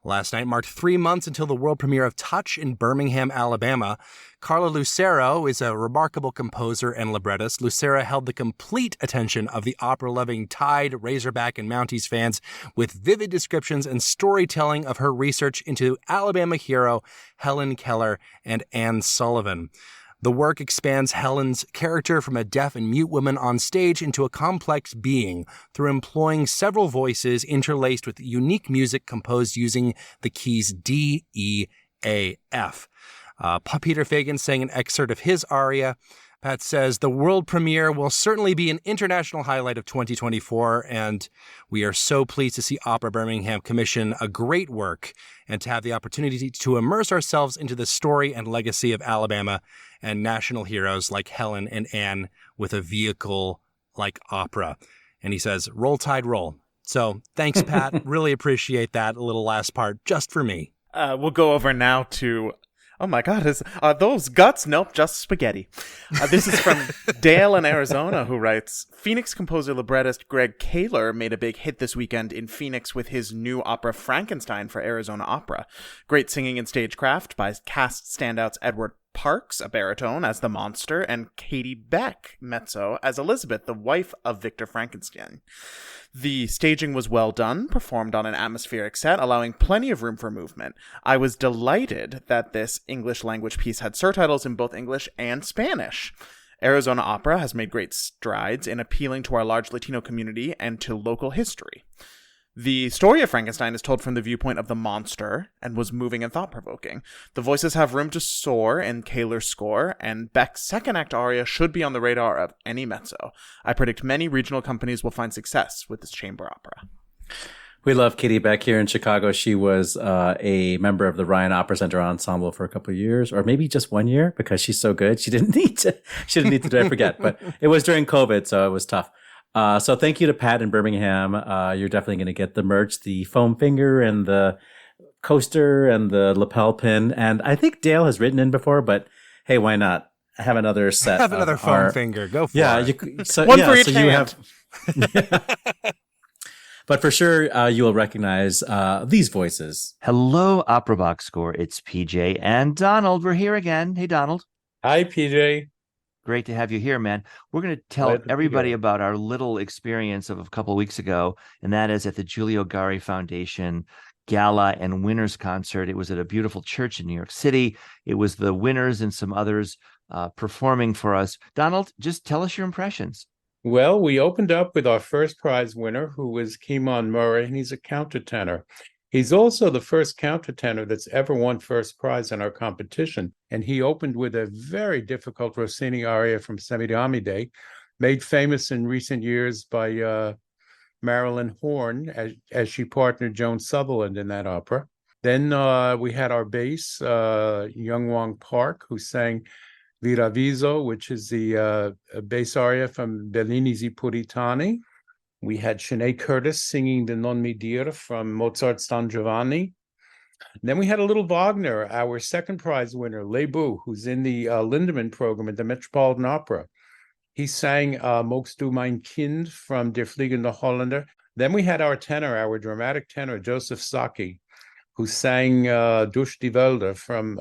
Last night marked 3 months until the world premiere of Touch in Birmingham, Alabama. Carla Lucero is a remarkable composer and librettist. Lucero held the complete attention of the opera-loving Tide, Razorback, and Mounties fans with vivid descriptions and storytelling of her research into Alabama hero Helen Keller and Anne Sullivan. The work expands Helen's character from a deaf and mute woman on stage into a complex being through employing several voices interlaced with unique music composed using the keys D, E, A, F. Peter Fagan sang an excerpt of his aria. Pat says, the world premiere will certainly be an international highlight of 2024, and we are so pleased to see Opera Birmingham commission a great work and to have the opportunity to immerse ourselves into the story and legacy of Alabama and national heroes like Helen and Anne with a vehicle like opera. And he says, roll tide roll. So thanks, Pat. Really appreciate that little last part just for me. We'll go over now to... Oh my God, are those guts? Nope, just spaghetti. This is from Dale in Arizona, who writes, Phoenix composer librettist Greg Kaler made a big hit this weekend in Phoenix with his new opera Frankenstein for Arizona Opera. Great singing and stagecraft by cast standouts Edward Parks, a baritone, as the monster, and Katie Beck, mezzo, as Elizabeth, the wife of Victor Frankenstein. The staging was well done, performed on an atmospheric set, allowing plenty of room for movement. I was delighted that this English language piece had surtitles in both English and Spanish. Arizona Opera has made great strides in appealing to our large Latino community and to local history. The story of Frankenstein is told from the viewpoint of the monster and was moving and thought-provoking. The voices have room to soar in Kaler's score, and Beck's second act aria should be on the radar of any mezzo. I predict many regional companies will find success with this chamber opera. We love Katie Beck here in Chicago. She was a member of the Ryan Opera Center Ensemble for a couple of years, or maybe just 1 year, because she's so good. She didn't need to. I forget, but it was during COVID, so it was tough. So thank you to Pat in Birmingham. You're definitely going to get the merch, the foam finger and the coaster and the lapel pin. And I think Dale has written in before, but hey, why not? Have another set. Have another foam finger. Go for it. One for each hand. But for sure, you will recognize these voices. Hello, Opera Box Score. It's PJ and Donald. We're here again. Hey, Donald. Hi, PJ. Great to have you here, man. We're going to tell everybody about our little experience of a couple of weeks ago, and that is at the Giulio Gari Foundation Gala and Winners Concert. It was at a beautiful church in New York City. It was the winners and some others performing for us. Donald, just tell us your impressions. Well, we opened up with our first prize winner, who was Kimon Murray, and he's a countertenor. He's also the first countertenor that's ever won first prize in our competition. And he opened with a very difficult Rossini aria from Semiramide, made famous in recent years by Marilyn Horne, as she partnered Joan Sutherland in that opera. Then we had our bass, Young Wong Park, who sang L'Iraviso, which is the bass aria from Bellini's I Puritani. We had Sinead Curtis singing the Non Mi Dire from Mozart's Don Giovanni. Then we had a little Wagner, our second prize winner, Lebu, who's in the Lindemann program at the Metropolitan Opera. He sang Mogst du mein Kind from Der Fliegende Holländer. Then we had our tenor, our dramatic tenor, Joseph Saki, who sang Durch die Wälder from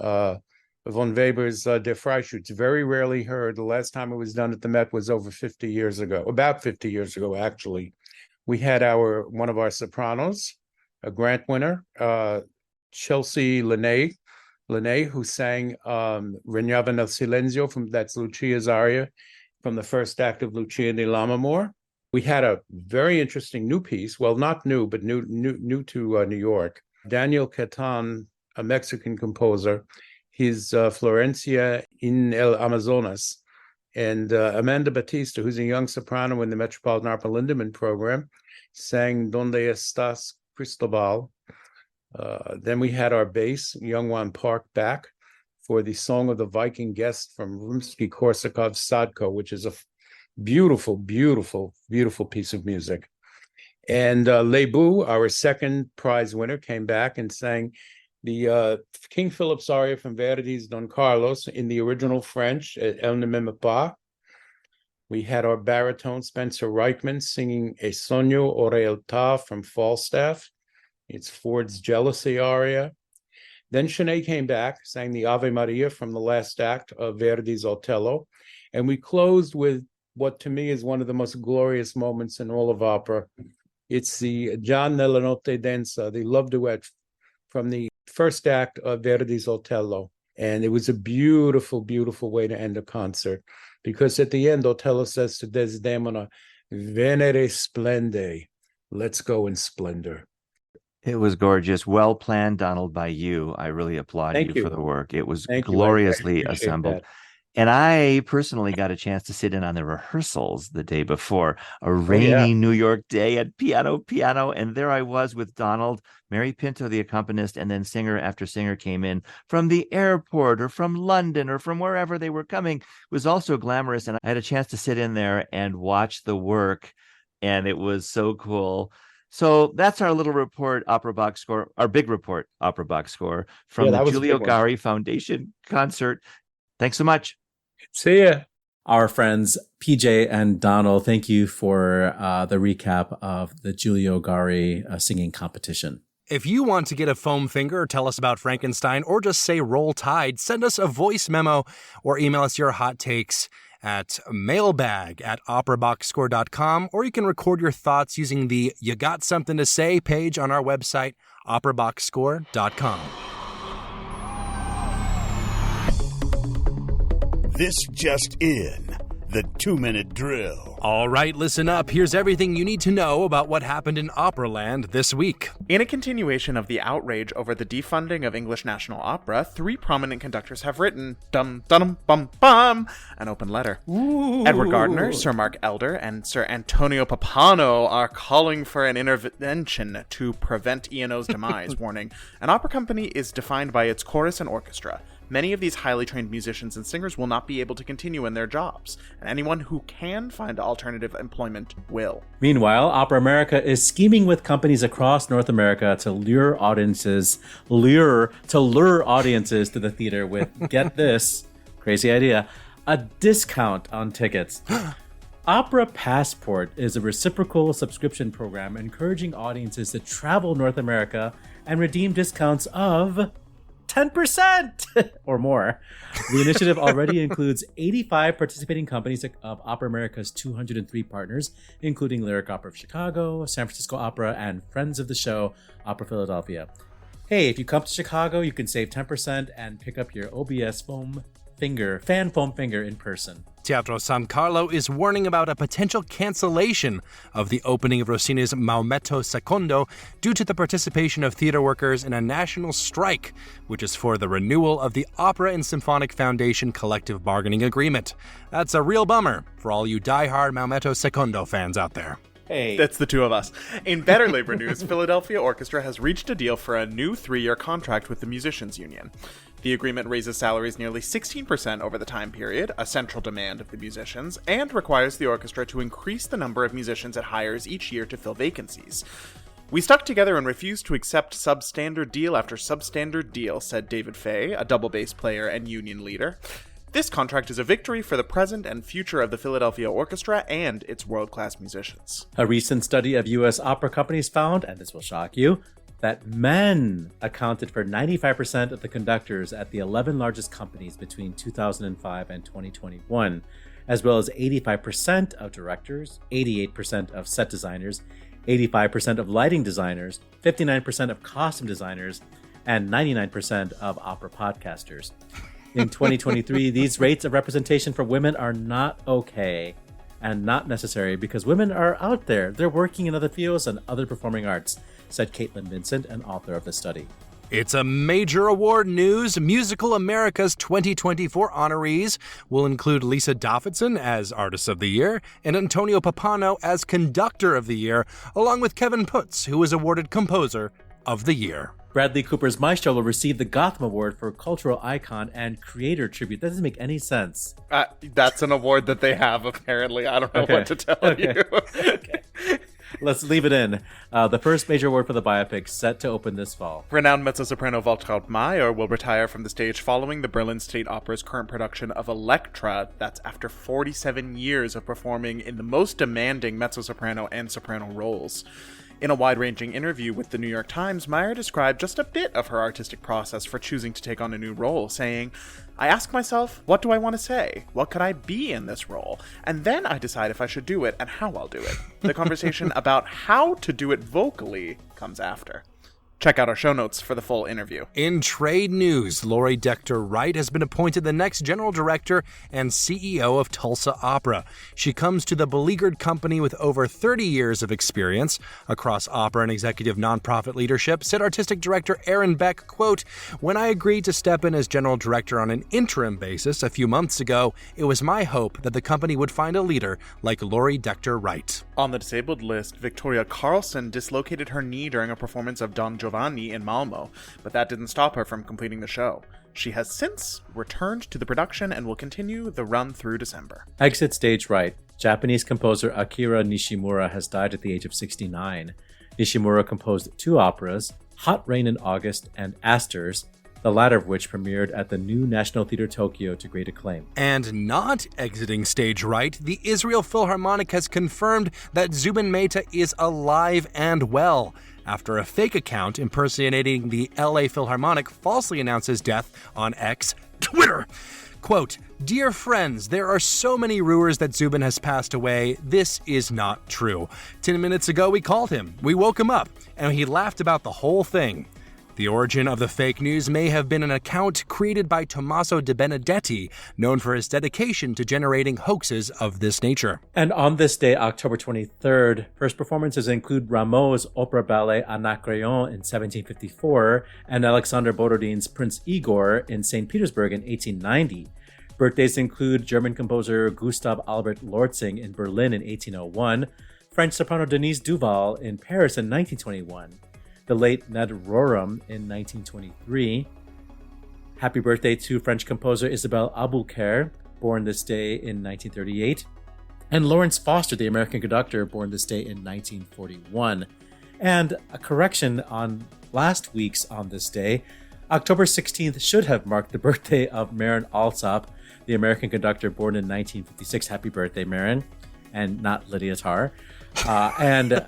von Weber's Der Freischütz. Very rarely heard. The last time it was done at the Met was over 50 years ago, about 50 years ago, actually. We had one of our sopranos, a grant winner, Chelsea Linnae, who sang Regnava nel Silenzio, that's Lucia's aria from the first act of Lucia di Lammermoor. We had a very interesting new piece, well, not new, but new to New York. Daniel Catan, a Mexican composer, his Florencia in el Amazonas, and Amanda Batista, who's a young soprano in the Metropolitan Opera Lindemann program, sang Donde Estás, Cristobal. Then we had our bass, Youngwon Park, back for the Song of the Viking Guest from Rimsky-Korsakov's Sadko, which is a beautiful, beautiful, beautiful piece of music. And Lebu, our second prize winner, came back and sang the King Philip's aria from Verdi's Don Carlos in the original French at Elle ne m'aime pas. We had our baritone Spencer Reichman singing A Sogno o Realtà from Falstaff. It's Ford's Jealousy aria. Then Sinead came back, sang the Ave Maria from the last act of Verdi's Otello. And we closed with what to me is one of the most glorious moments in all of opera. It's the Gian nella notte densa, the love duet from the first act of Verdi's Otello. And it was a beautiful, beautiful way to end a concert, because at the end, Otello says to Desdemona, Venere splende, let's go in splendor. It was gorgeous. Well planned, Donald, by you. I really applaud you for the work. It was gloriously assembled. That. And I personally got a chance to sit in on the rehearsals the day before, a rainy New York day at piano. And there I was with Donald, Mary Pinto, the accompanist, and then singer after singer came in from the airport or from London or from wherever they were coming. It was also glamorous. And I had a chance to sit in there and watch the work. And it was so cool. So that's our little report, Opera Box Score, our big report, Opera Box Score from the Giulio Gari Foundation concert. Thanks so much. See ya. Our friends PJ and Donald, thank you for the recap of the Giulio Gari singing competition. If you want to get a foam finger, tell us about Frankenstein, or just say Roll Tide, send us a voice memo or email us your hot takes at mailbag@operaboxscore.com, or you can record your thoughts using the You Got Something to Say page on our website, operaboxscore.com. This just in, the 2-minute drill. All right, listen up. Here's everything you need to know about what happened in Operaland this week. In a continuation of the outrage over the defunding of English National Opera, 3 prominent conductors have written, an open letter. Ooh. Edward Gardner, Sir Mark Elder, and Sir Antonio Papano are calling for an intervention to prevent E&O's demise, warning, an opera company is defined by its chorus and orchestra. Many of these highly trained musicians and singers will not be able to continue in their jobs, and anyone who can find alternative employment will. Meanwhile, Opera America is scheming with companies across North America to lure audiences to the theater with, get this, crazy idea, a discount on tickets. Opera Passport is a reciprocal subscription program encouraging audiences to travel North America and redeem discounts of 10% or more. The initiative already includes 85 participating companies of Opera America's 203 partners, including Lyric Opera of Chicago, San Francisco Opera, and Friends of the Show, Opera Philadelphia. Hey, if you come to Chicago, you can save 10% and pick up your OBS fan foam finger in person. Teatro San Carlo is warning about a potential cancellation of the opening of Rossini's Maometto II due to the participation of theater workers in a national strike, which is for the renewal of the Opera and Symphonic Foundation collective bargaining agreement. That's a real bummer for all you diehard Maometto II fans out there. Hey. That's the two of us. In better labor news, Philadelphia Orchestra has reached a deal for a new 3-year contract with the Musicians Union. The agreement raises salaries nearly 16% over the time period, a central demand of the musicians, and requires the orchestra to increase the number of musicians it hires each year to fill vacancies. "We stuck together and refused to accept substandard deal after substandard deal," said David Fay, a double bass player and union leader. "This contract is a victory for the present and future of the Philadelphia Orchestra and its world-class musicians." A recent study of U.S. opera companies found, and this will shock you, that men accounted for 95% of the conductors at the 11 largest companies between 2005 and 2021, as well as 85% of directors, 88% of set designers, 85% of lighting designers, 59% of costume designers, and 99% of opera podcasters. In 2023, these rates of representation for women are not okay and not necessary because women are out there. They're working in other fields and other performing arts, said Caitlin Vincent, an author of the study. It's a major award news. Musical America's 2024 honorees will include Lisa Davidson as Artist of the Year and Antonio Papano as Conductor of the Year, along with Kevin Putz, who was awarded Composer of the Year. Bradley Cooper's Maestro will receive the Gotham Award for Cultural Icon and Creator Tribute. That doesn't make any sense. That's an award that they have, apparently. I don't know what to tell you. Okay. Let's leave it in. The first major award for the biopic set to open this fall. Renowned mezzo-soprano Waltraud Mayer will retire from the stage following the Berlin State Opera's current production of Elektra. That's after 47 years of performing in the most demanding mezzo-soprano and soprano roles. In a wide-ranging interview with the New York Times, Mayer described just a bit of her artistic process for choosing to take on a new role, saying, "I ask myself, what do I want to say? What could I be in this role? And then I decide if I should do it and how I'll do it. The conversation about how to do it vocally comes after." Check out our show notes for the full interview. In trade news, Lori Decter Wright has been appointed the next general director and CEO of Tulsa Opera. She comes to the beleaguered company with over 30 years of experience across opera and executive nonprofit leadership, said artistic director Aaron Beck, quote, "When I agreed to step in as general director on an interim basis a few months ago, it was my hope that the company would find a leader like Lori Decter Wright." On the disabled list, Victoria Carlson dislocated her knee during a performance of Don Giovanni in Malmo, but that didn't stop her from completing the show. She has since returned to the production and will continue the run through December. Exit stage right. Japanese composer Akira Nishimura has died at the age of 69. Nishimura composed two operas, Hot Rain in August and Asters, the latter of which premiered at the new National Theatre Tokyo to great acclaim. And not exiting stage right, the Israel Philharmonic has confirmed that Zubin Mehta is alive and well, after a fake account impersonating the LA Philharmonic falsely announced his death on X, Twitter. Quote, "Dear friends, there are so many rumors that Zubin has passed away. This is not true. 10 minutes ago we called him, we woke him up, and he laughed about the whole thing." The origin of the fake news may have been an account created by Tommaso De Benedetti, known for his dedication to generating hoaxes of this nature. And on this day, October 23rd, first performances include Rameau's opera ballet Anacreon in 1754 and Alexander Borodin's Prince Igor in St. Petersburg in 1890. Birthdays include German composer Gustav Albert Lortzing in Berlin in 1801, French soprano Denise Duval in Paris in 1921, the late Ned Rorem in 1923. Happy birthday to French composer Isabelle Aboulker, born this day in 1938. And Lawrence Foster, the American conductor, born this day in 1941. And a correction on last week's On This Day, October 16th should have marked the birthday of Marin Alsop, the American conductor born in 1956. Happy birthday, Marin, and not Lydia Tarr. And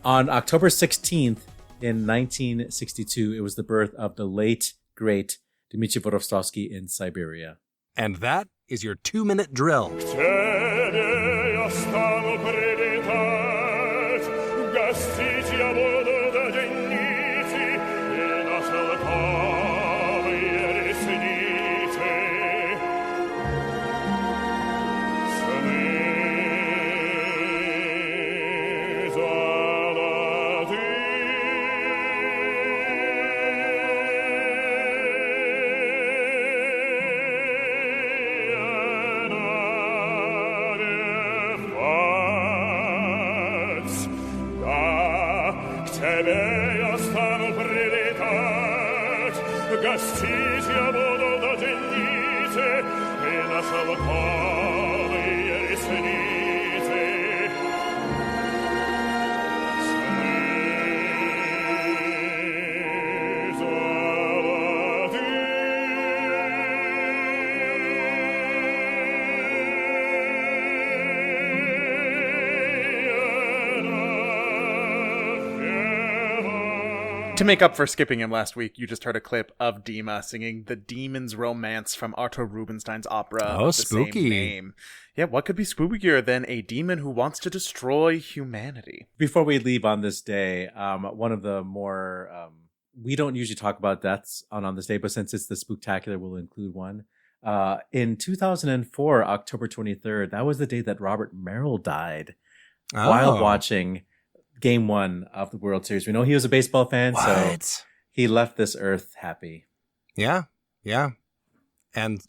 on October 16th, in 1962, it was the birth of the late, great Dmitry Vorovsovsky in Siberia. And that is your 2-minute drill. To make up for skipping him last week, you just heard a clip of Dima singing The Demon's Romance from Arthur Rubinstein's opera. Oh, of the spooky. Same name. Yeah, what could be spookier than a demon who wants to destroy humanity? Before we leave on this day, one of the more we don't usually talk about deaths on this day, but since it's the Spooktacular, we'll include one. In 2004, October 23rd, that was the day that Robert Merrill died while watching Game 1 of the World Series. We know he was a baseball fan, so he left this earth happy. Yeah. And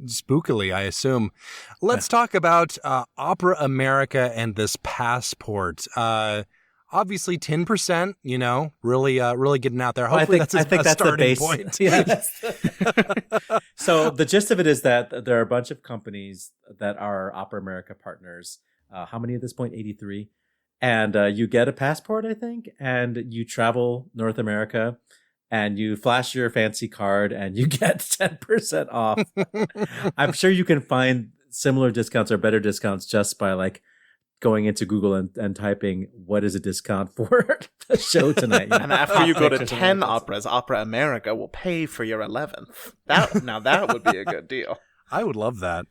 spookily, I assume. Let's talk about Opera America and this passport. Obviously, 10%. Really getting out there. Hopefully, that's a starting point. Yeah. So the gist of it is that there are a bunch of companies that are Opera America partners. How many at this point? 83. And you get a passport, I think, and you travel North America. And you flash your fancy card and you get 10% off. I'm sure you can find similar discounts or better discounts just by going into Google and typing what is a discount for the show tonight. And after you go to 10 operas, Opera America will pay for your 11th. That would be a good deal. I would love that.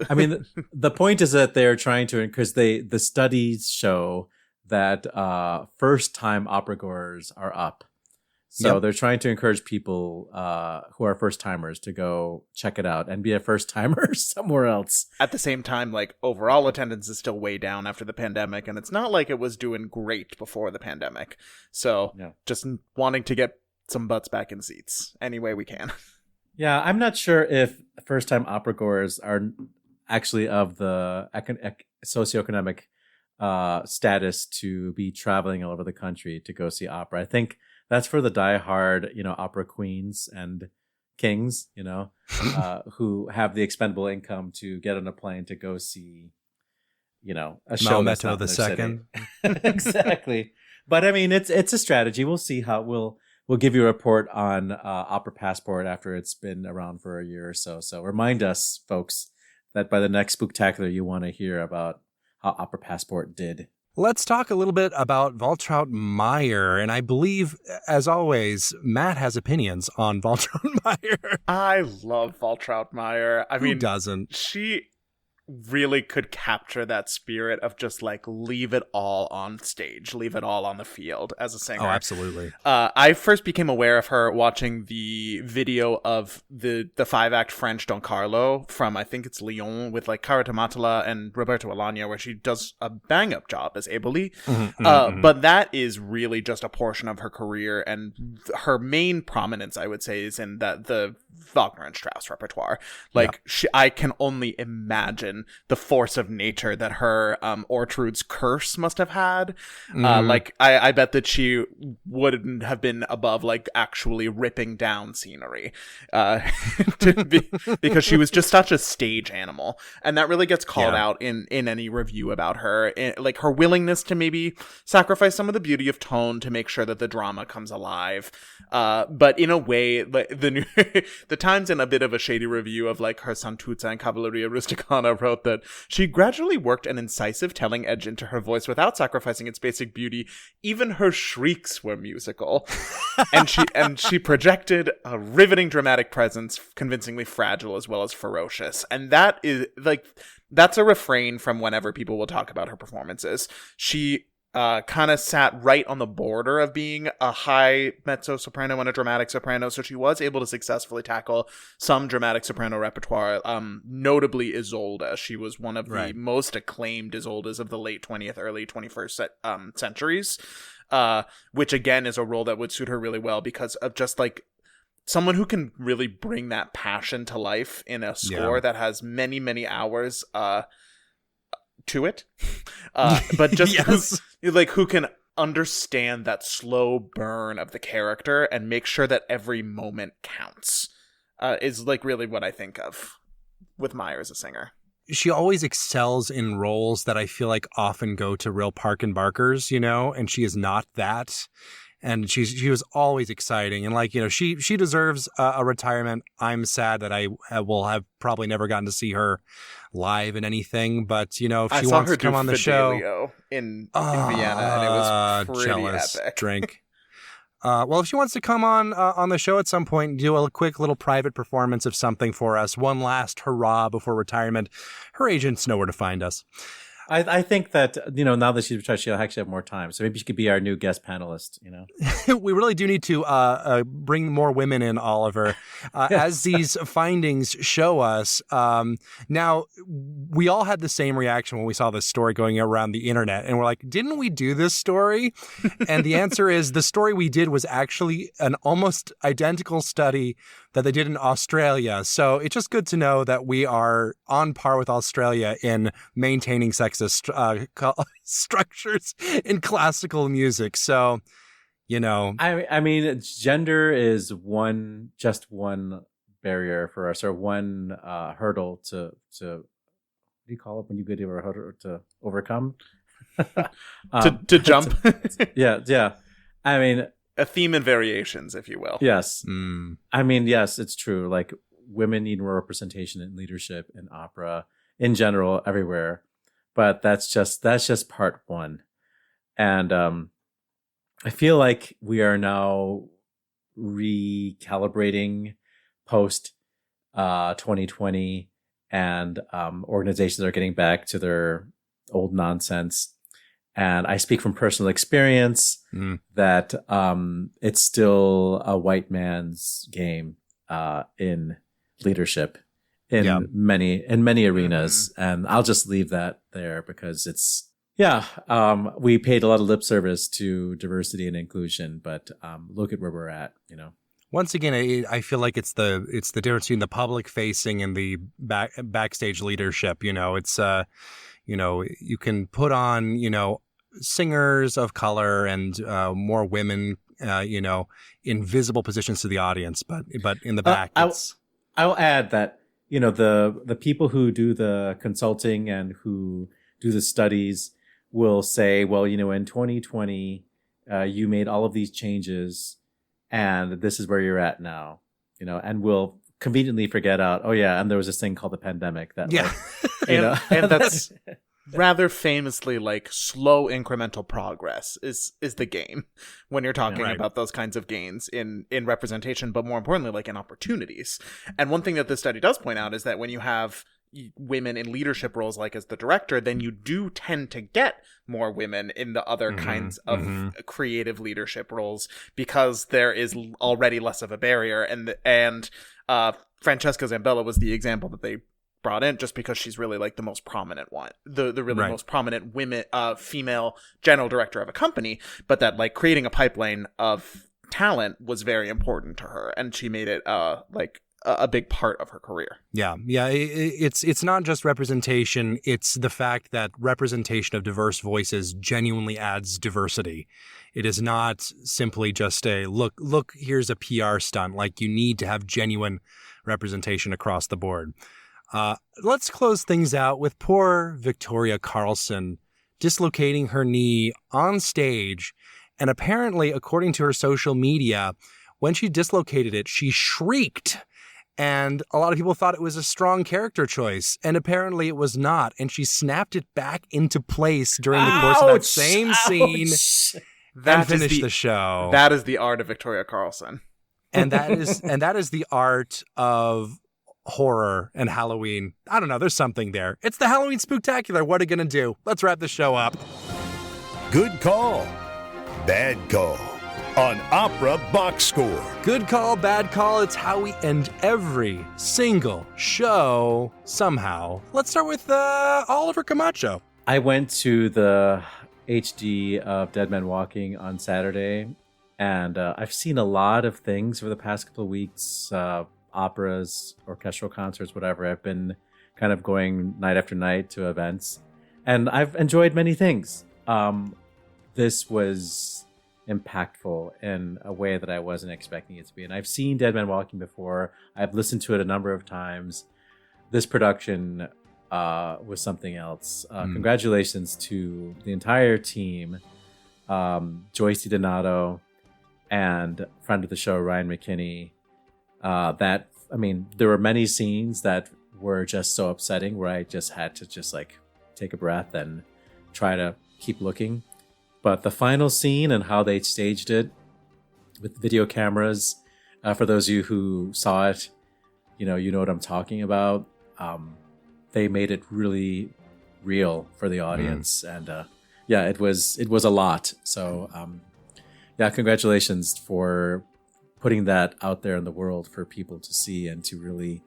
I mean, the point is that they're trying to, because the studies show that first-time opera goers are up. So they're trying to encourage people who are first-timers to go check it out and be a first-timer somewhere else. At the same time, overall attendance is still way down after the pandemic, and it's not like it was doing great before the pandemic. So just wanting to get some butts back in seats any way we can. Yeah, I'm not sure if first-time opera goers are actually of the socioeconomic status to be traveling all over the country to go see opera. I think that's for the diehard, opera queens and kings, who have the expendable income to get on a plane to go see, a show that's not the second. Exactly. But I mean, it's a strategy. We'll see how we'll give you a report on Opera Passport after it's been around for a year or so. So remind us, folks, that by the next Spooktacular, you want to hear about how Opera Passport did. Let's talk a little bit about Waltraud Meyer. And I believe, as always, Matt has opinions on Waltraud Meyer. I love Waltraud Meyer. I mean, who doesn't? She really could capture that spirit of just leave it all on stage, leave it all on the field as a singer. Oh, absolutely. I first became aware of her watching the video of the 5-act French Don Carlo from, I think it's Lyon, with Cara Tamatala and Roberto Alagna, where she does a bang-up job as Eboli. But that is really just a portion of her career, and her main prominence, I would say, is in the Wagner and Strauss repertoire. I can only imagine the force of nature that her Ortrud's Curse must have had. I bet that she wouldn't have been above actually ripping down scenery because she was just such a stage animal, and that really gets called out in any review about her. Her willingness to maybe sacrifice some of the beauty of tone to make sure that the drama comes alive, but in a way, the Times, in a bit of a shady review of her Santuzza and Cavalleria Rusticana, wrote that she gradually worked an incisive telling edge into her voice without sacrificing its basic beauty. Even her shrieks were musical. and she projected a riveting dramatic presence, convincingly fragile as well as ferocious. And that is that's a refrain from whenever people will talk about her performances. She kind of sat right on the border of being a high mezzo soprano and a dramatic soprano, so she was able to successfully tackle some dramatic soprano repertoire, notably Isolde. She was one of the most acclaimed Isoldes of the late 20th, early 21st centuries, which again is a role that would suit her really well because of just someone who can really bring that passion to life in a score that has many, many hours to it, but just who can understand that slow burn of the character and make sure that every moment counts, is really what I think of with Meyer as a singer. She always excels in roles that I feel often go to real Park and Barkers, and she is not that. And she was always exciting. And she deserves a retirement. I'm sad that I will have probably never gotten to see her live in anything. But, if she wants to come on the show. In Vienna, and it was pretty jealous epic. Drink. Well, if she wants to come on the show at some point and do a quick little private performance of something for us, one last hurrah before retirement, her agents know where to find us. I think that, now that she'll actually have more time. So maybe she could be our new guest panelist, We really do need to bring more women in, Oliver, as these findings show us. Now, we all had the same reaction when we saw this story going around the internet. And we're like, didn't we do this story? And the answer is the story we did was actually an almost identical study that they did in Australia. So it's just good to know that we are on par with Australia in maintaining sexist structures in classical music. So, I mean, gender is just one barrier for us, or one hurdle to what do you call it when you get over a hurdle to overcome? To jump. Yeah. I mean, a theme and variations, if you will. Yes. I mean, yes, it's true. Like, women need more representation in leadership in opera in general, everywhere. But that's just part one. And I feel like we are now recalibrating post 2020, and organizations are getting back to their old nonsense. And I speak from personal experience that it's still a white man's game in leadership in many arenas. And I'll just leave that there because it's, we paid a lot of lip service to diversity and inclusion, but look at where we're at, Once again, I feel like it's the difference between the public facing and the backstage leadership. It's you can put on singers of color and more women in visible positions to the audience, but in the back, I'll add that the people who do the consulting and who do the studies will say, well, in 2020, you made all of these changes, and this is where you're at now, and we'll conveniently forget out, and there was this thing called the pandemic that, and that's rather famously like slow incremental progress is the game when you're talking about those kinds of gains in representation, but more importantly, like in opportunities. And one thing that this study does point out is that when you have women in leadership roles, like as the director, then you do tend to get more women in the other kinds of creative leadership roles because there is already less of a barrier. And Francesca Zambella was the example that they brought in just because she's really like the most prominent one, the really most prominent female general director of a company, but that like creating a pipeline of talent was very important to her, and she made it a big part of her career. It's not just representation, it's the fact that representation of diverse voices genuinely adds diversity. It is not simply just a look here's a PR stunt. Like, you need to have genuine representation across the board. Let's close things out with poor Victoria Carlson dislocating her knee on stage. And apparently, according to her social media, when she dislocated it, she shrieked. And a lot of people thought it was a strong character choice. And apparently it was not. And she snapped it back into place during the course of that same scene and finished the show. That is the art of Victoria Carlson. And that is the art of horror and Halloween. I don't know. There's something there. It's the Hallowe'en Spooktacular. What are you going to do? Let's wrap the show up. Good call. Bad call. On Opera Box Score. Good call, bad call. It's how we end every single show somehow. Let's start with Oliver Camacho. I went to the HD of Dead Men Walking on Saturday, and I've seen a lot of things over the past couple of weeks. Operas, orchestral concerts, whatever. I've been kind of going night after night to events, and I've enjoyed many things. This was impactful in a way that I wasn't expecting it to be. And I've seen Dead Men Walking before. I've listened to it a number of times. This production was something else. Congratulations to the entire team, Joyce DiDonato and friend of the show, Ryan McKinney. There were many scenes that were just so upsetting where I just had to take a breath and try to keep looking. But the final scene and how they staged it with video cameras. For those of you who saw it, you know what I'm talking about. They made it really real for the audience, and it was a lot. So congratulations for putting that out there in the world for people to see and to really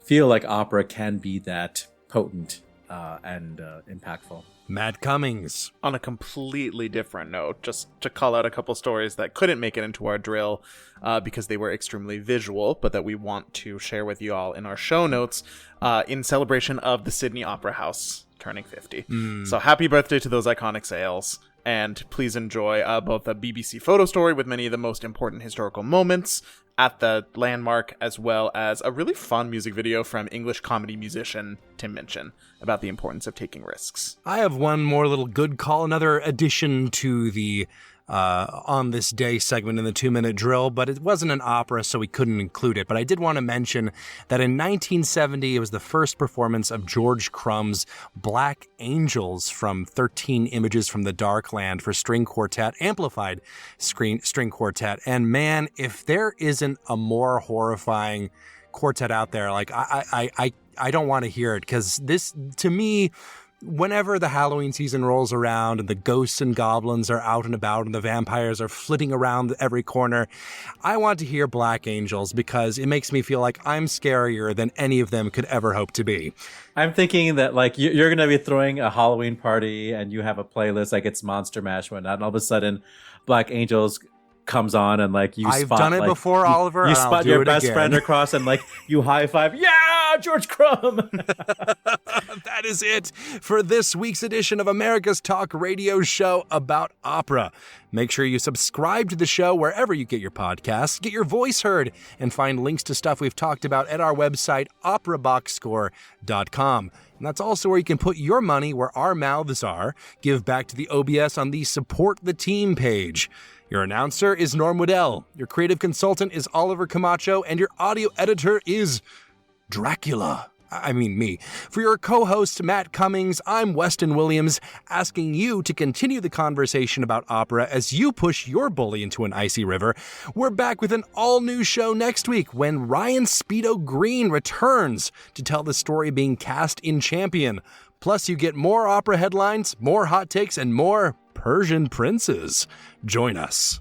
feel like opera can be that potent and impactful. Matt Cummings. On a completely different note, just to call out a couple stories that couldn't make it into our drill because they were extremely visual, but that we want to share with you all in our show notes in celebration of the Sydney Opera House turning 50. So happy birthday to those iconic sails. And please enjoy both a BBC photo story with many of the most important historical moments at the landmark, as well as a really fun music video from English comedy musician Tim Minchin about the importance of taking risks. I have one more little good call, another addition to the On This Day segment in the 2-minute drill, but it wasn't an opera, so we couldn't include it. But I did want to mention that in 1970, it was the first performance of George Crumb's Black Angels from 13 Images from the Dark Land for string quartet, amplified string quartet. And man, if there isn't a more horrifying quartet out there, like I don't want to hear it, because this, to me, whenever the Halloween season rolls around and the ghosts and goblins are out and about and the vampires are flitting around every corner, I want to hear Black Angels, because it makes me feel like I'm scarier than any of them could ever hope to be. I'm thinking that like you're going to be throwing a Halloween party and you have a playlist like it's Monster Mash and whatnot, and all of a sudden Black Angels comes on and like I've done it before, Oliver. You spot your best friend across and like you high five. Yeah, George Crumb. That is it for this week's edition of America's Talk Radio show about opera. Make sure you subscribe to the show wherever you get your podcasts, get your voice heard, and find links to stuff we've talked about at our website, operaboxscore.com. And that's also where you can put your money where our mouths are. Give back to the OBS on the Support the Team page. Your announcer is Norm Waddell. Your creative consultant is Oliver Camacho. And your audio editor is Dracula. I mean me. For your co-host, Matt Cummings, I'm Weston Williams, asking you to continue the conversation about opera as you push your bully into an icy river. We're back with an all-new show next week when Ryan Speedo Green returns to tell the story being cast in Champion. Plus, you get more opera headlines, more hot takes, and more Persian princes. Join us.